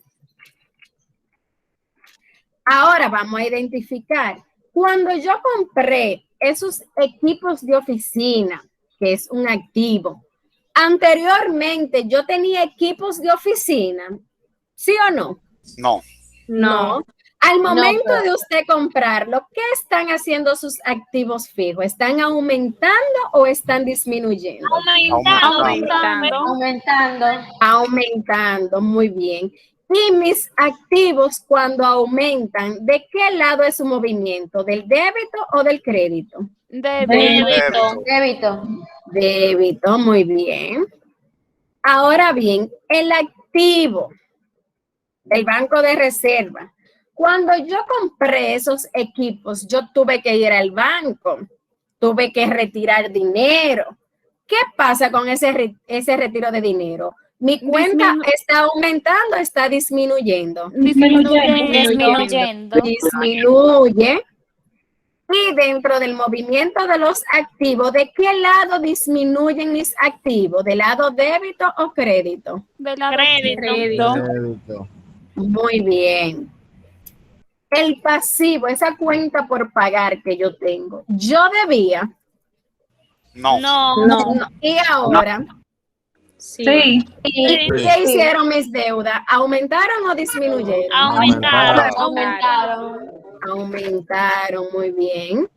Ahora vamos a identificar. Cuando yo compré esos equipos de oficina, que es un activo, anteriormente yo tenía equipos de oficina, ¿sí o no? No. No. Al momento de usted comprarlo, ¿qué están haciendo sus activos fijos? ¿Están aumentando o están disminuyendo? Aumentando, muy bien. Y mis activos cuando aumentan, ¿de qué lado es su movimiento? ¿Del débito o del crédito? Débito, muy bien. Ahora bien, el activo del banco de reserva. Cuando yo compré esos equipos, yo tuve que ir al banco, tuve que retirar dinero. ¿Qué pasa con ese retiro de dinero? ¿Mi cuenta está aumentando o está disminuyendo? Disminuyendo. Disminuye. Y dentro del movimiento de los activos, ¿de qué lado disminuyen mis activos? ¿Del lado débito o crédito? Crédito. Muy bien. El pasivo, esa cuenta por pagar que yo tengo, ¿yo debía? No. ¿Y ahora? Sí. ¿Y qué hicieron mis deudas? ¿Aumentaron o disminuyeron? Aumentaron, muy bien.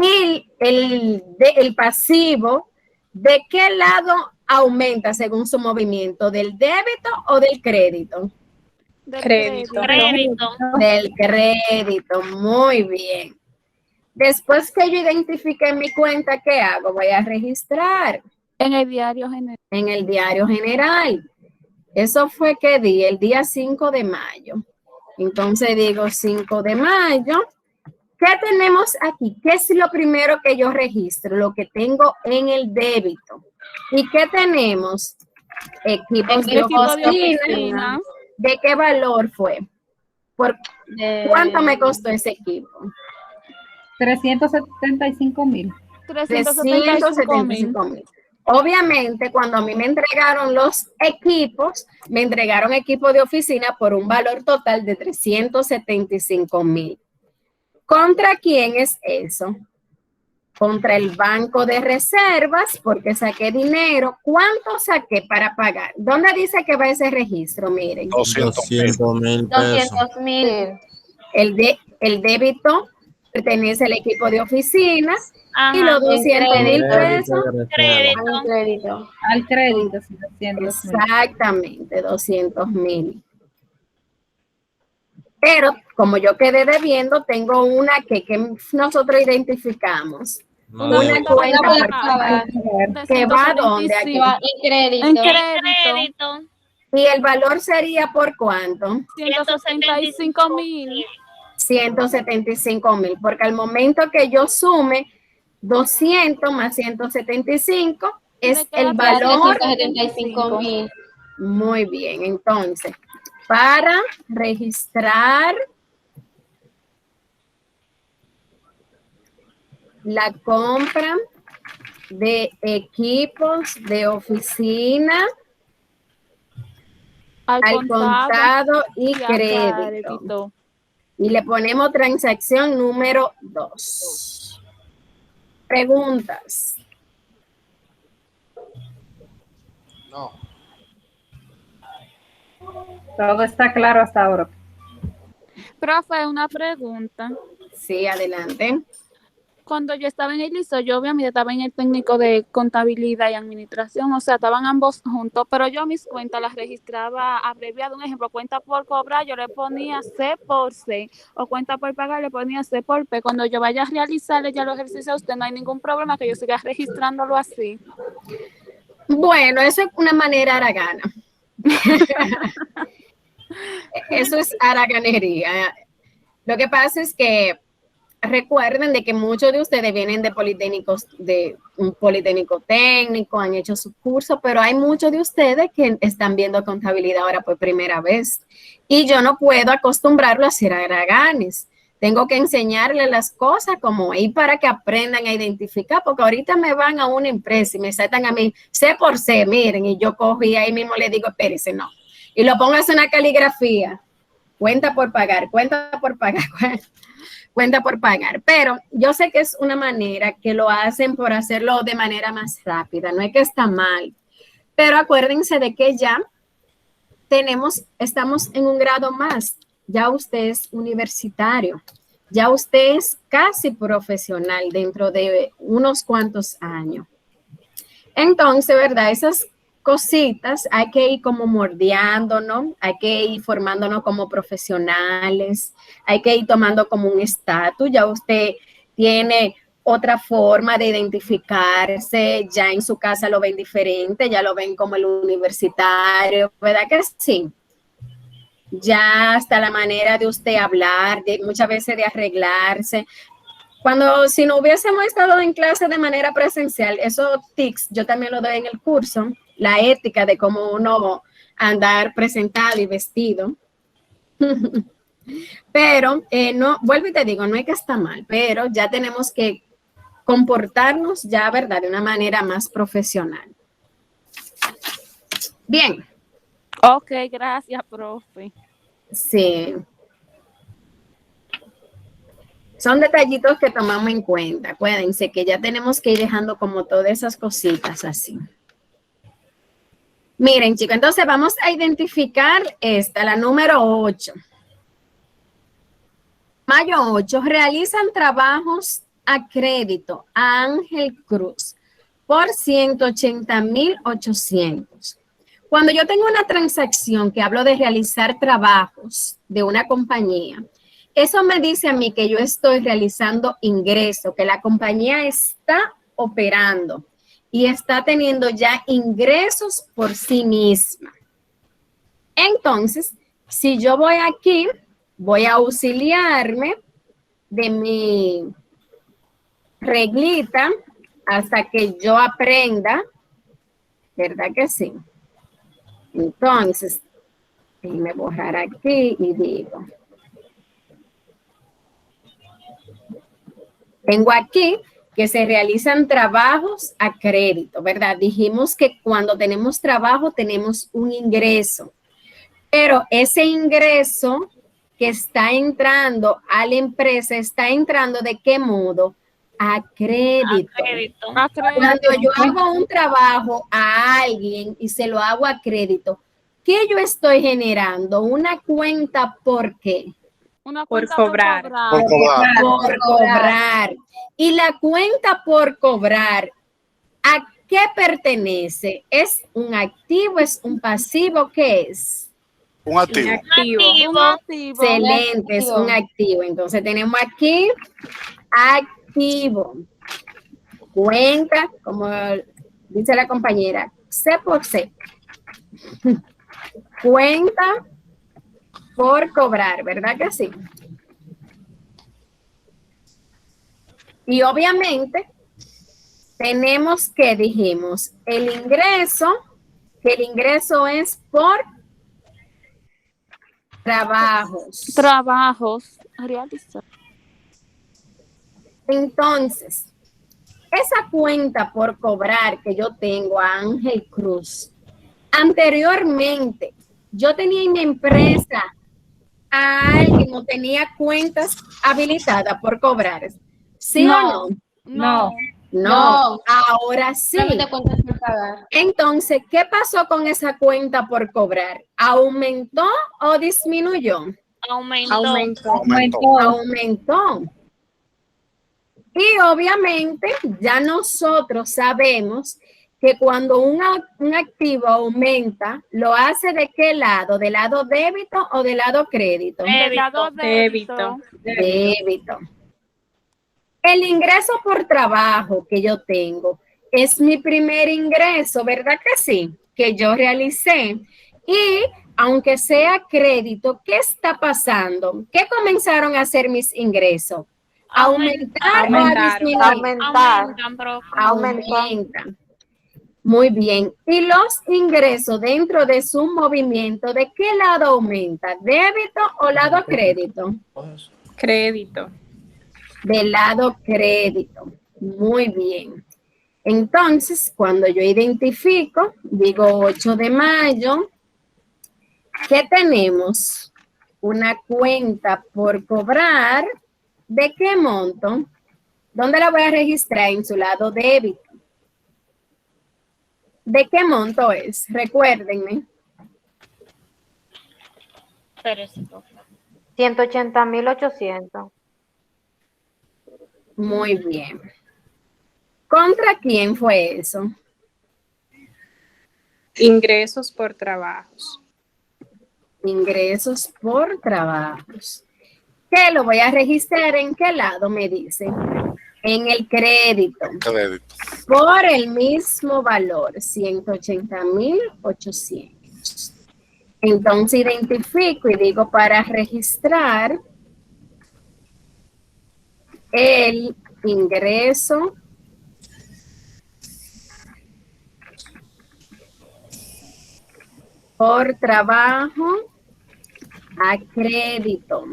Y el pasivo, ¿de qué lado aumenta según su movimiento? ¿Del débito o del crédito? Crédito. Del crédito, muy bien. Después que yo identifique mi cuenta, ¿qué hago? Voy a registrar En el diario general. en el diario general. Eso fue ¿qué día? El día 5 de mayo. Entonces digo 5 de mayo. ¿Qué tenemos aquí? ¿Qué es lo primero que yo registro? Lo que tengo en el débito. ¿Y qué tenemos? Equipos de oficina. ¿De qué valor fue? ¿Cuánto me costó ese equipo? 375,000. 375,000. Obviamente, cuando a mí me entregaron los equipos, me entregaron equipos de oficina por un valor total de 375,000. ¿Contra quién es eso? Contra el banco de reservas, porque saqué dinero. ¿Cuánto saqué para pagar? ¿Dónde dice que va ese registro? Miren. 200,000 pesos. 200,000. El débito pertenece al equipo de oficina. Ajá. Y los 200,000 pesos. Crédito. Al crédito, 200,000. Exactamente, 200,000. Pero como yo quedé debiendo, tengo una que nosotros identificamos. Una cuenta por pagar. ¿Que va a dónde? Aquí. En crédito. ¿Y el valor sería por cuánto? 175,000. 175,000, porque al momento que yo sume 200 más 175 es el valor. 375,000. Muy bien, entonces, para registrar la compra de equipos de oficina al contado y crédito. Y le ponemos transacción número 2. Preguntas. No. Todo está claro hasta ahora. Profe, una pregunta. Sí, adelante. Cuando yo estaba en el liceo, yo obviamente estaba en el técnico de contabilidad y administración, o sea, estaban ambos juntos, pero yo mis cuentas las registraba abreviado. Un ejemplo, cuenta por cobrar, yo le ponía C por C, o cuenta por pagar, le ponía C por P. Cuando yo vaya a realizarle ya los ejercicios a usted, no hay ningún problema que yo siga registrándolo así. Bueno, eso es una manera haragana. Eso es haraganería. Lo que pasa es que recuerden de que muchos de ustedes vienen de politécnicos, de un politécnico técnico, han hecho su curso, pero hay muchos de ustedes que están viendo contabilidad ahora por primera vez. Y yo no puedo acostumbrarlo a hacer haraganes. Tengo que enseñarles las cosas como ahí para que aprendan a identificar, porque ahorita me van a una empresa y me saltan a mí C por C, miren, y yo cojo y ahí mismo le digo, espérese, no. Y lo pongo a hacer una caligrafía, cuenta por pagar, cuenta por pagar, pero yo sé que es una manera que lo hacen por hacerlo de manera más rápida, no es que está mal, pero acuérdense de que ya estamos en un grado más, ya usted es universitario, ya usted es casi profesional dentro de unos cuantos años. Entonces, ¿verdad? Esas cositas hay que ir como moldeándonos, hay que ir formándonos como profesionales, hay que ir tomando como un estatus, ya usted tiene otra forma de identificarse, ya en su casa lo ven diferente, ya lo ven como el universitario, ¿verdad que sí? Ya hasta la manera de usted hablar, de muchas veces de arreglarse. Si no hubiésemos estado en clase de manera presencial, esos tics yo también lo doy en el curso, la ética de cómo uno andar presentado y vestido. Pero, no, vuelvo y te digo, no es que está mal, pero ya tenemos que comportarnos ya, ¿verdad?, de una manera más profesional. Bien. Ok, gracias, profe. Sí. Son detallitos que tomamos en cuenta. Acuérdense que ya tenemos que ir dejando como todas esas cositas así. Miren, chicos, entonces vamos a identificar esta, la número 8. Mayo 8, realizan trabajos a crédito a Ángel Cruz por 180,800. Cuando yo tengo una transacción que hablo de realizar trabajos de una compañía, eso me dice a mí que yo estoy realizando ingreso, que la compañía está operando y está teniendo ya ingresos por sí misma. Entonces, si yo voy aquí, voy a auxiliarme de mi reglita hasta que yo aprenda, ¿verdad que sí? Entonces, déjeme borrar aquí y digo, tengo aquí que se realizan trabajos a crédito, ¿verdad? Dijimos que cuando tenemos trabajo tenemos un ingreso, pero ese ingreso que está entrando a la empresa está entrando ¿de qué modo? A crédito. Cuando yo hago un trabajo a alguien y se lo hago a crédito, ¿qué yo estoy generando? Una cuenta, ¿por qué? Una Por cuenta cobrar. Por cobrar. Y la cuenta por cobrar, ¿a qué pertenece? ¿Es un activo? ¿Es un pasivo? ¿Qué es? Un activo. Un activo. Excelente, es un activo. Entonces tenemos aquí activo. Cuenta, como dice la compañera, C por C. Cuenta por cobrar, ¿verdad que sí? Y obviamente tenemos que, dijimos, el ingreso, que el ingreso es por trabajos. Trabajos realizados. Entonces, esa cuenta por cobrar que yo tengo a Ángel Cruz, anteriormente yo tenía en mi empresa a alguien o tenía cuentas habilitadas por cobrar. ¿Sí o no? No. No, ahora sí. Solamente cuentas por pagar. Entonces, ¿qué pasó con esa cuenta por cobrar? ¿Aumentó o disminuyó? Aumentó. Y obviamente ya nosotros sabemos que cuando un activo aumenta, ¿lo hace de qué lado? ¿Del lado débito o del lado crédito? Del lado débito. Débito. El ingreso por trabajo que yo tengo es mi primer ingreso, ¿verdad que sí? Que yo realicé. Y aunque sea crédito, ¿qué está pasando? ¿Qué comenzaron a hacer mis ingresos? ¿Aumentar o a disminuir? Aumentan. Muy bien. ¿Y los ingresos dentro de su movimiento, de qué lado aumenta? ¿Débito o lado crédito? Crédito. Del lado crédito. Muy bien. Entonces, cuando yo identifico, digo 8 de mayo, ¿qué tenemos? Una cuenta por cobrar. ¿De qué monto? ¿Dónde la voy a registrar? En su lado débito. ¿De qué monto es? Recuérdenme. 180.800. Muy bien. ¿Contra quién fue eso? Ingresos por trabajos. Ingresos por trabajos. ¿Qué lo voy a registrar? ¿En qué lado me dice? En el crédito. Crédito. Por el mismo valor, 180.800. Entonces identifico y digo para registrar el ingreso por trabajo a crédito.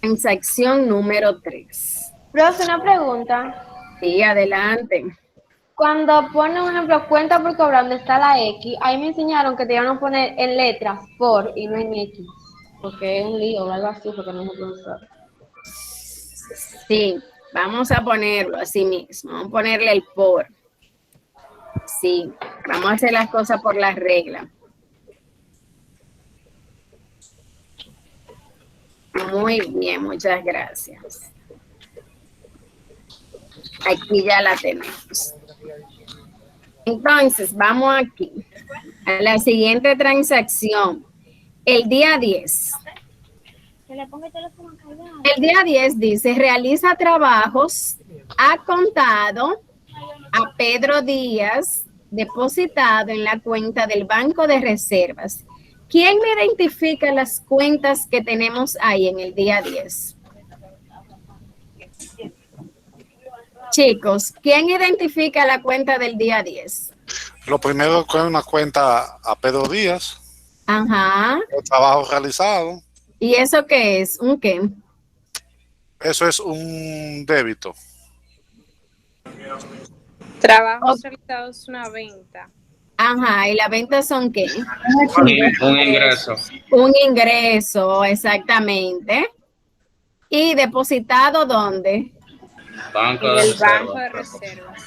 Transacción número 3. Profe, una pregunta. Sí, adelante. Cuando pone, por ejemplo, cuenta por cobrar donde está la X, ahí me enseñaron que te iban a poner en letras por y no en X. Porque es un lío o algo así, porque no es un profesor. Sí, vamos a ponerlo así mismo. Vamos a ponerle el por. Sí, vamos a hacer las cosas por las reglas. Muy bien, muchas gracias. Aquí ya la tenemos. Entonces, vamos aquí a la siguiente transacción. El día 10. El día 10 dice, realiza trabajos a contado a Pedro Díaz, depositado en la cuenta del Banco de Reservas. ¿Quién me identifica las cuentas que tenemos ahí en el día 10? Chicos, ¿quién identifica la cuenta del día 10? Lo primero es una cuenta a Pedro Díaz. Ajá. El trabajo realizado. ¿Y eso qué es? ¿Un qué? Eso es un débito. Trabajos realizados, una venta. Ajá, ¿y la venta son qué? Un ingreso. Un ingreso, exactamente. ¿Y depositado dónde? Banco En de el Banco reserva. de Reservas.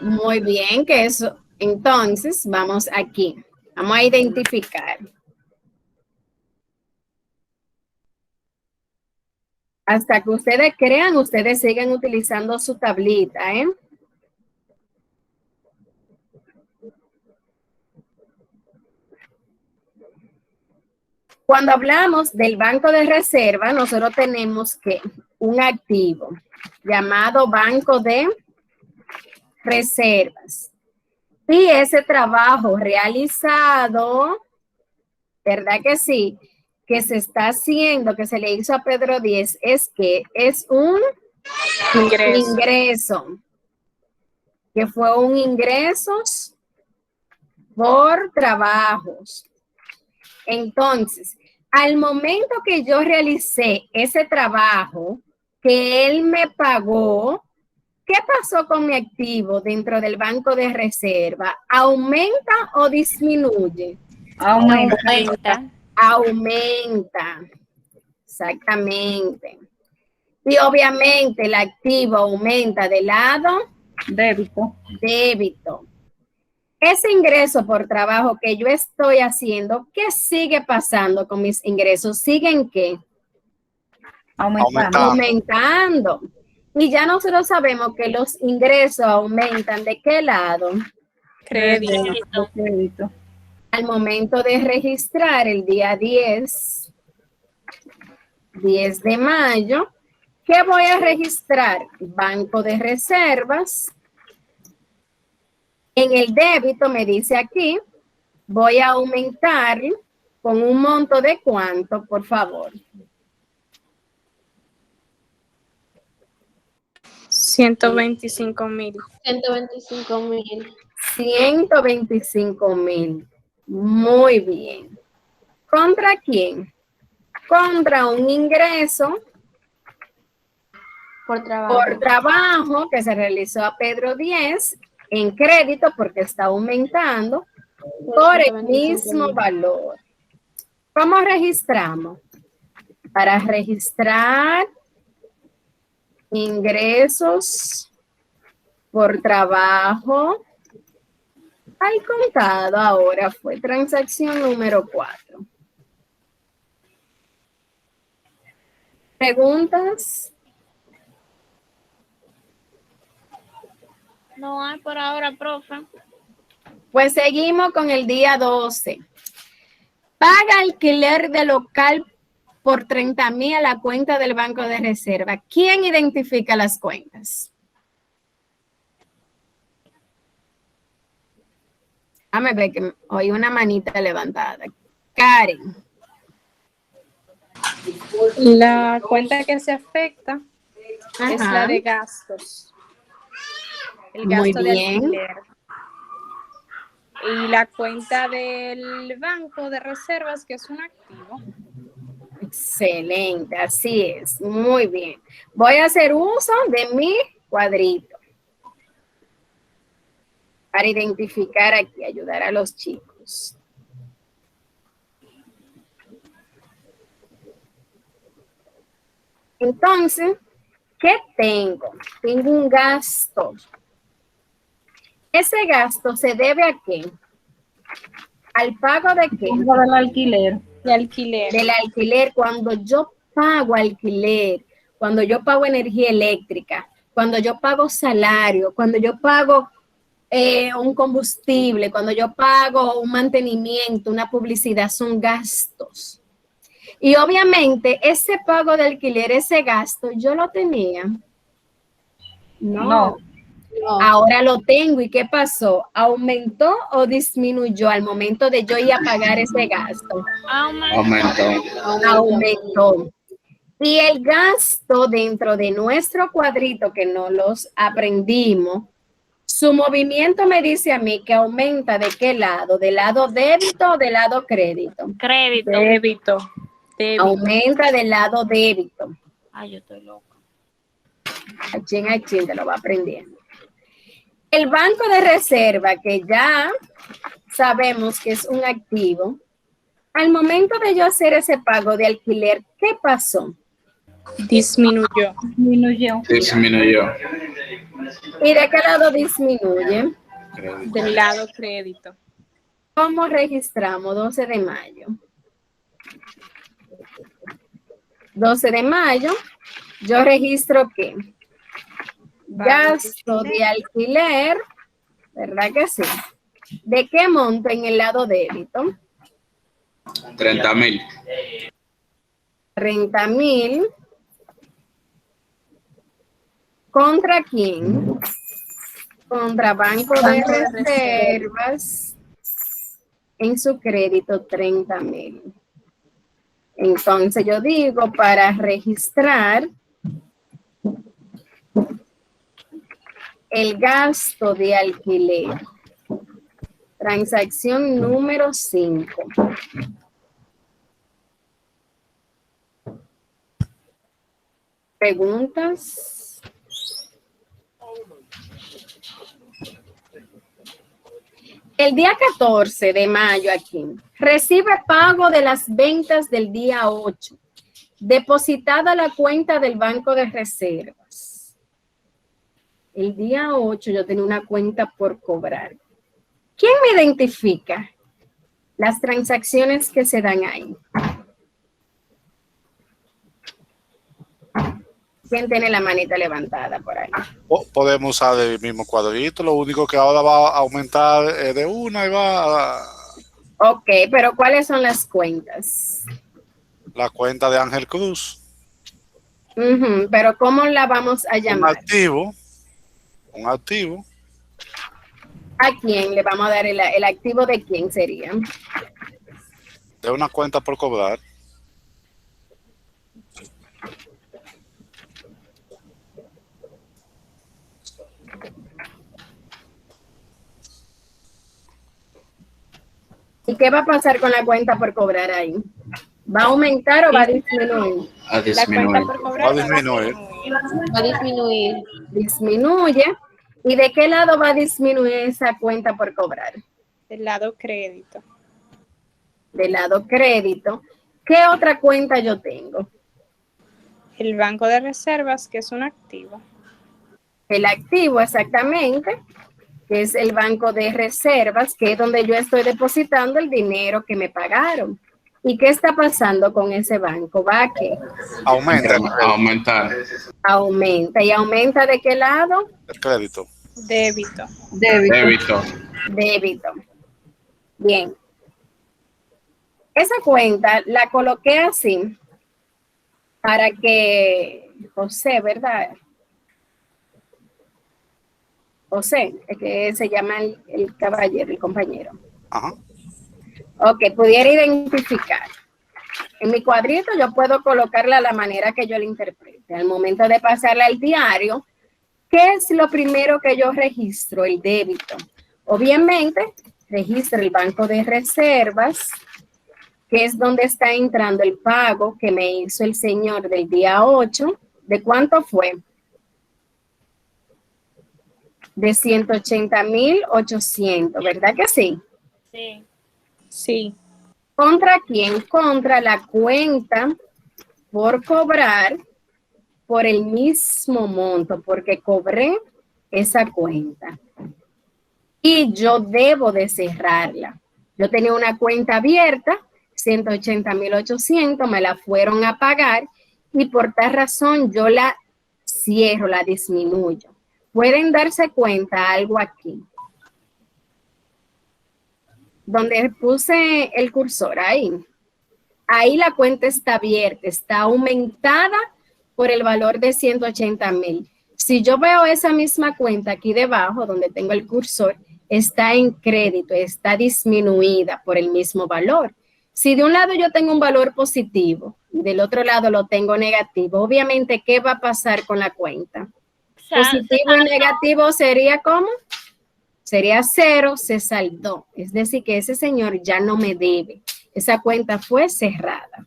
Muy bien, que eso. Entonces, vamos aquí. Vamos a identificar. Hasta que ustedes crean, ustedes siguen utilizando su tablita, ¿eh? Cuando hablamos del banco de reserva, nosotros tenemos que un activo llamado banco de reservas. Y ese trabajo realizado, ¿verdad que sí? que se está haciendo, que se le hizo a Pedro 10, es que es un ingreso, que fue un ingresos por trabajos. Entonces, al momento que yo realicé ese trabajo, que él me pagó, ¿qué pasó con mi activo dentro del banco de reserva? ¿Aumenta o disminuye? Aumenta. Aumenta, exactamente. Y obviamente el activo aumenta del lado Débito. débito. Ese ingreso por trabajo que yo estoy haciendo, ¿qué sigue pasando con mis ingresos? ¿Siguen qué? Aumentando. Y ya nosotros sabemos que los ingresos aumentan. ¿De qué lado? Crédito. Al momento de registrar el día 10 de mayo, ¿qué voy a registrar? Banco de reservas. En el débito me dice aquí, voy a aumentar con un monto de ¿cuánto, por favor? 125,000. 125,000. 125,000. Muy bien. ¿Contra quién? Contra un ingreso Por trabajo. por trabajo que se realizó a Pedro 10 en crédito porque está aumentando por el mismo valor. ¿Cómo registramos? Para registrar ingresos por trabajo al contado, ahora fue transacción número 4. ¿Preguntas? No hay por ahora, profe. Pues seguimos con el día 12. Paga alquiler de local por 30,000 a la cuenta del Banco de Reserva. ¿Quién identifica las cuentas? Déjame ver que oí una manita levantada. Karen. La cuenta que se afecta es Ajá. la de gastos. El Muy gasto de bien. alquiler. Y la cuenta del banco de reservas, que es un activo. Excelente, así es. Muy bien. Voy a hacer uso de mi cuadrito para identificar aquí, ayudar a los chicos. Entonces, ¿qué tengo? Tengo un gasto. Ese gasto se debe a qué? ¿Al pago de qué? Del alquiler. De alquiler. Del alquiler. Cuando yo pago alquiler, cuando yo pago energía eléctrica, cuando yo pago salario, cuando yo pago un combustible, cuando yo pago un mantenimiento, una publicidad, son gastos. Y obviamente ese pago de alquiler, ese gasto, ¿yo lo tenía? No. Ahora lo tengo. ¿Y qué pasó? ¿Aumentó o disminuyó al momento de yo ir a pagar ese gasto? Aumentó. Y el gasto dentro de nuestro cuadrito que no los aprendimos, su movimiento me dice a mí que aumenta ¿de qué lado? ¿Del lado débito o del lado crédito? Crédito. Débito. Aumenta del lado débito. Ay, yo estoy loca. A chin te lo va aprendiendo. El banco de reserva, que ya sabemos que es un activo, al momento de yo hacer ese pago de alquiler, ¿qué pasó? Disminuyó. ¿Y de qué lado disminuye? Del lado crédito. ¿Cómo registramos 12 de mayo? 12 de mayo, yo registro ¿qué? Gasto de alquiler, ¿verdad que sí? ¿De qué monto en el lado débito? 30,000. 30,000. ¿Contra quién? Contra Banco de Reservas en su crédito 30,000. Entonces yo digo para registrar el gasto de alquiler. Transacción número 5. ¿Preguntas? El día 14 de mayo aquí, recibe pago de las ventas del día 8, depositada a la cuenta del Banco de Reservas. El día 8 yo tenía una cuenta por cobrar. ¿Quién me identifica las transacciones que se dan ahí? ¿Quién tiene la manita levantada por ahí? Podemos usar el mismo cuadrito, lo único que ahora va a aumentar de una y va a... Ok, pero ¿cuáles son las cuentas? La cuenta de Ángel Cruz. Pero ¿cómo la vamos a llamar? Un activo. ¿A quién le vamos a dar el activo de quién sería? De una cuenta por cobrar. ¿Y qué va a pasar con la cuenta por cobrar ahí? ¿Va a aumentar o va a disminuir? A disminuir. La cuenta por cobrar Va a disminuir. Va a disminuir. Disminuye. ¿Y de qué lado va a disminuir esa cuenta por cobrar? Del lado crédito. Del lado crédito. ¿Qué otra cuenta yo tengo? El Banco de Reservas, que es un activo. El activo, exactamente, que es el Banco de Reservas, que es donde yo estoy depositando el dinero que me pagaron. ¿Y qué está pasando con ese banco? ¿Va a qué? Aumenta. Aumentar. Aumenta. ¿Y aumenta de qué lado? El crédito. Débito. Débito. Débito. Bien. Esa cuenta la coloqué así para que José, ¿verdad? José, es que se llama el caballero, el compañero. Ajá. Ok, pudiera identificar. En mi cuadrito yo puedo colocarla a la manera que yo la interprete. Al momento de pasarla al diario, ¿qué es lo primero que yo registro? El débito. Obviamente, registro el Banco de Reservas, que es donde está entrando el pago que me hizo el señor del día 8. ¿De cuánto fue? De 180,800, ¿verdad que sí? Sí. Sí. ¿Contra quién? Contra la cuenta por cobrar por el mismo monto, porque cobré esa cuenta. Y yo debo de cerrarla. Yo tenía una cuenta abierta, 180,800, me la fueron a pagar y por tal razón yo la cierro, la disminuyo. Pueden darse cuenta algo aquí. Donde puse el cursor, ahí la cuenta está abierta, está aumentada por el valor de 180,000. Si yo veo esa misma cuenta aquí debajo, donde tengo el cursor, está en crédito, está disminuida por el mismo valor. Si de un lado yo tengo un valor positivo, del otro lado lo tengo negativo, obviamente, ¿qué va a pasar con la cuenta? Positivo y negativo sería ¿cómo? Sería 0, se saldó. Es decir, que ese señor ya no me debe. Esa cuenta fue cerrada.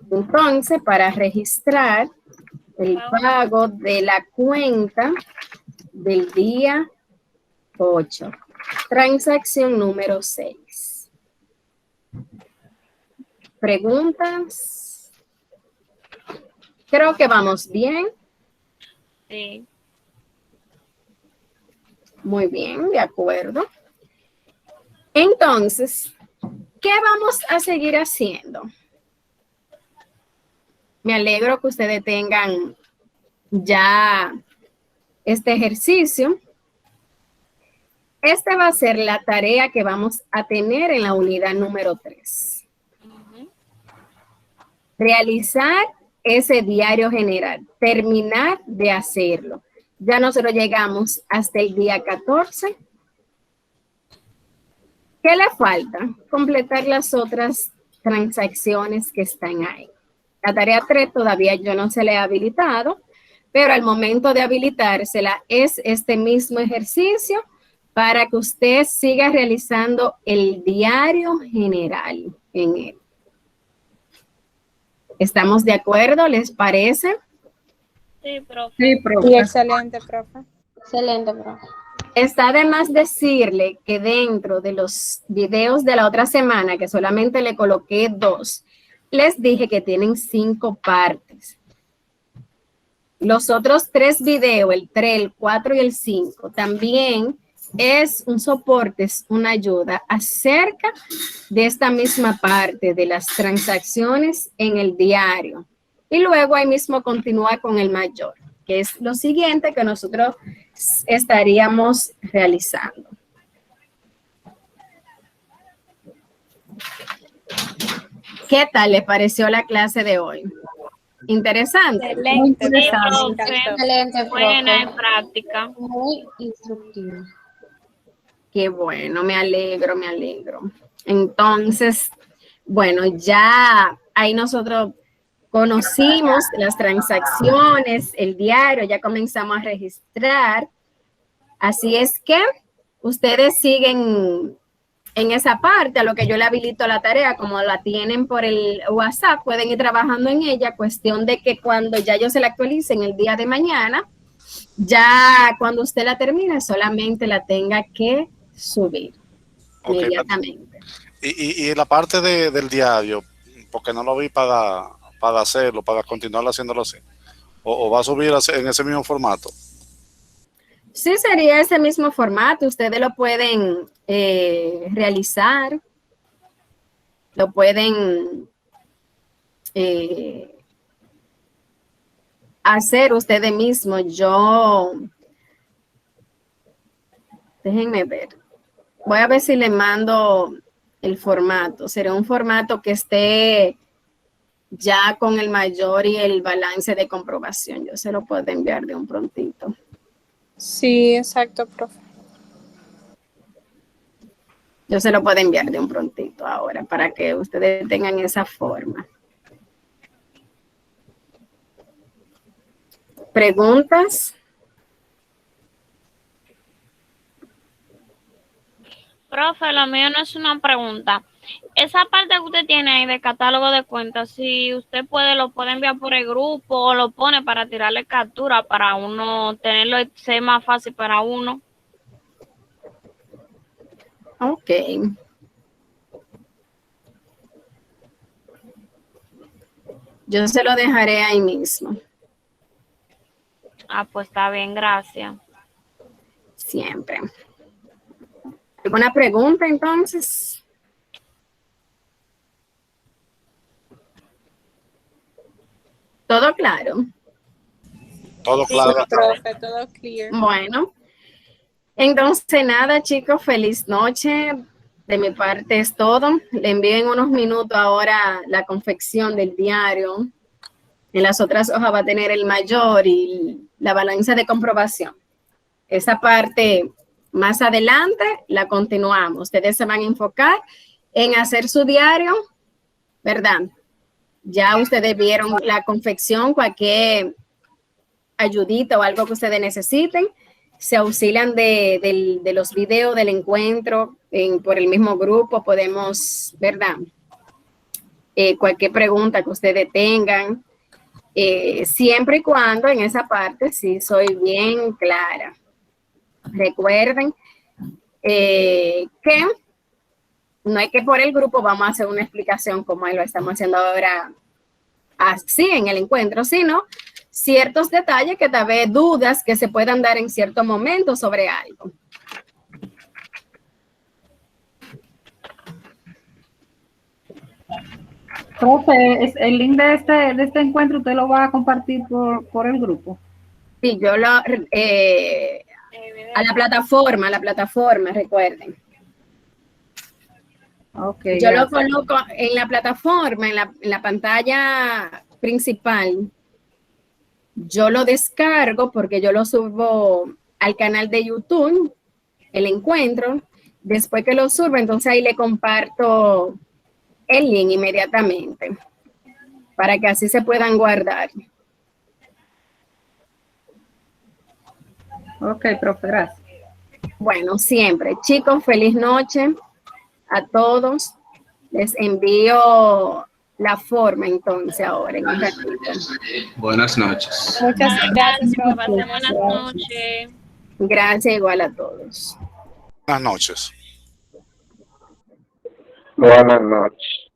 Entonces, para registrar el pago de la cuenta del día 8. Transacción número 6. ¿Preguntas? Creo que vamos bien. Sí. Muy bien, de acuerdo. Entonces, ¿qué vamos a seguir haciendo? Me alegro que ustedes tengan ya este ejercicio. Esta va a ser la tarea que vamos a tener en la unidad número 3. Realizar ese diario general, terminar de hacerlo. Ya nosotros llegamos hasta el día 14. ¿Qué le falta? Completar las otras transacciones que están ahí. La tarea 3 todavía yo no se la he habilitado, pero al momento de habilitársela es este mismo ejercicio para que usted siga realizando el diario general en él. ¿Estamos de acuerdo? ¿Les parece? Sí, profe. Sí, Sí, profe. excelente, profe. Excelente, profe. Está de más decirle que dentro de los videos de la otra semana, que solamente le coloqué 2, les dije que tienen 5 partes. Los otros 3 videos, el 3, el 4 y el 5, también es un soporte, es una ayuda acerca de esta misma parte de las transacciones en el diario. Y luego ahí mismo continúa con el mayor, que es lo siguiente que nosotros estaríamos realizando. ¿Qué tal le pareció la clase de hoy? Interesante. Excelente, Sí, profe. profe. Excelente, Buena en profe. práctica. Muy instructivo. Qué bueno, me alegro, me alegro. Entonces, bueno, ya ahí nosotros conocimos las transacciones, el diario, ya comenzamos a registrar. Así es que ustedes siguen en esa parte, a lo que yo le habilito la tarea, como la tienen por el WhatsApp, pueden ir trabajando en ella, cuestión de que cuando ya yo se la actualicen el día de mañana, ya cuando usted la termine, solamente la tenga que subir inmediatamente. Y la parte del diario, porque no lo vi para hacerlo, para continuar haciéndolo así, o va a subir en ese mismo formato. Sí, sería ese mismo formato. Ustedes lo pueden realizar, lo pueden hacer ustedes mismos. Déjenme ver. Voy a ver si le mando el formato. Será un formato que esté ya con el mayor y el balance de comprobación. Yo se lo puedo enviar de un prontito. Sí, exacto, profe. Yo se lo puedo enviar de un prontito ahora para que ustedes tengan esa forma. ¿Preguntas? Profe, lo mío no es una pregunta. Esa parte que usted tiene ahí de catálogo de cuentas, si usted puede, lo puede enviar por el grupo o lo pone para tirarle captura para uno tenerlo, ser más fácil para uno. Ok. Yo se lo dejaré ahí mismo. Ah, pues está bien, gracias. Siempre. ¿Alguna pregunta entonces? ¿Todo claro? Todo Sí, claro. profe, todo clear. Bueno, entonces nada, chicos, feliz noche. De mi parte es todo. Le envío en unos minutos ahora la confección del diario. En las otras hojas va a tener el mayor y la balanza de comprobación. Esa parte más adelante la continuamos. Ustedes se van a enfocar en hacer su diario, ¿verdad? Ya ustedes vieron la confección, cualquier ayudita o algo que ustedes necesiten, se auxilian de los videos del encuentro por el mismo grupo, podemos, ¿verdad? Cualquier pregunta que ustedes tengan, siempre y cuando en esa parte sí soy bien clara. Recuerden que no es que por el grupo vamos a hacer una explicación como lo estamos haciendo ahora así en el encuentro, sino ciertos detalles que tal vez dudas que se puedan dar en cierto momento sobre algo. Profe, el link de este encuentro usted lo va a compartir por el grupo. Sí, yo lo a la plataforma, recuerden. Okay, Yo ya. lo coloco en la plataforma, en la pantalla principal. Yo lo descargo porque yo lo subo al canal de YouTube, el encuentro. Después que lo subo, entonces ahí le comparto el link inmediatamente para que así se puedan guardar. Ok, profe, gracias. Bueno, siempre. Chicos, feliz noche a todos. Les envío la forma entonces ahora en un ratito. Buenas noches. Muchas gracias, Que profe. pasen buenas noches. Gracias igual a todos. Buenas noches. Buenas noches.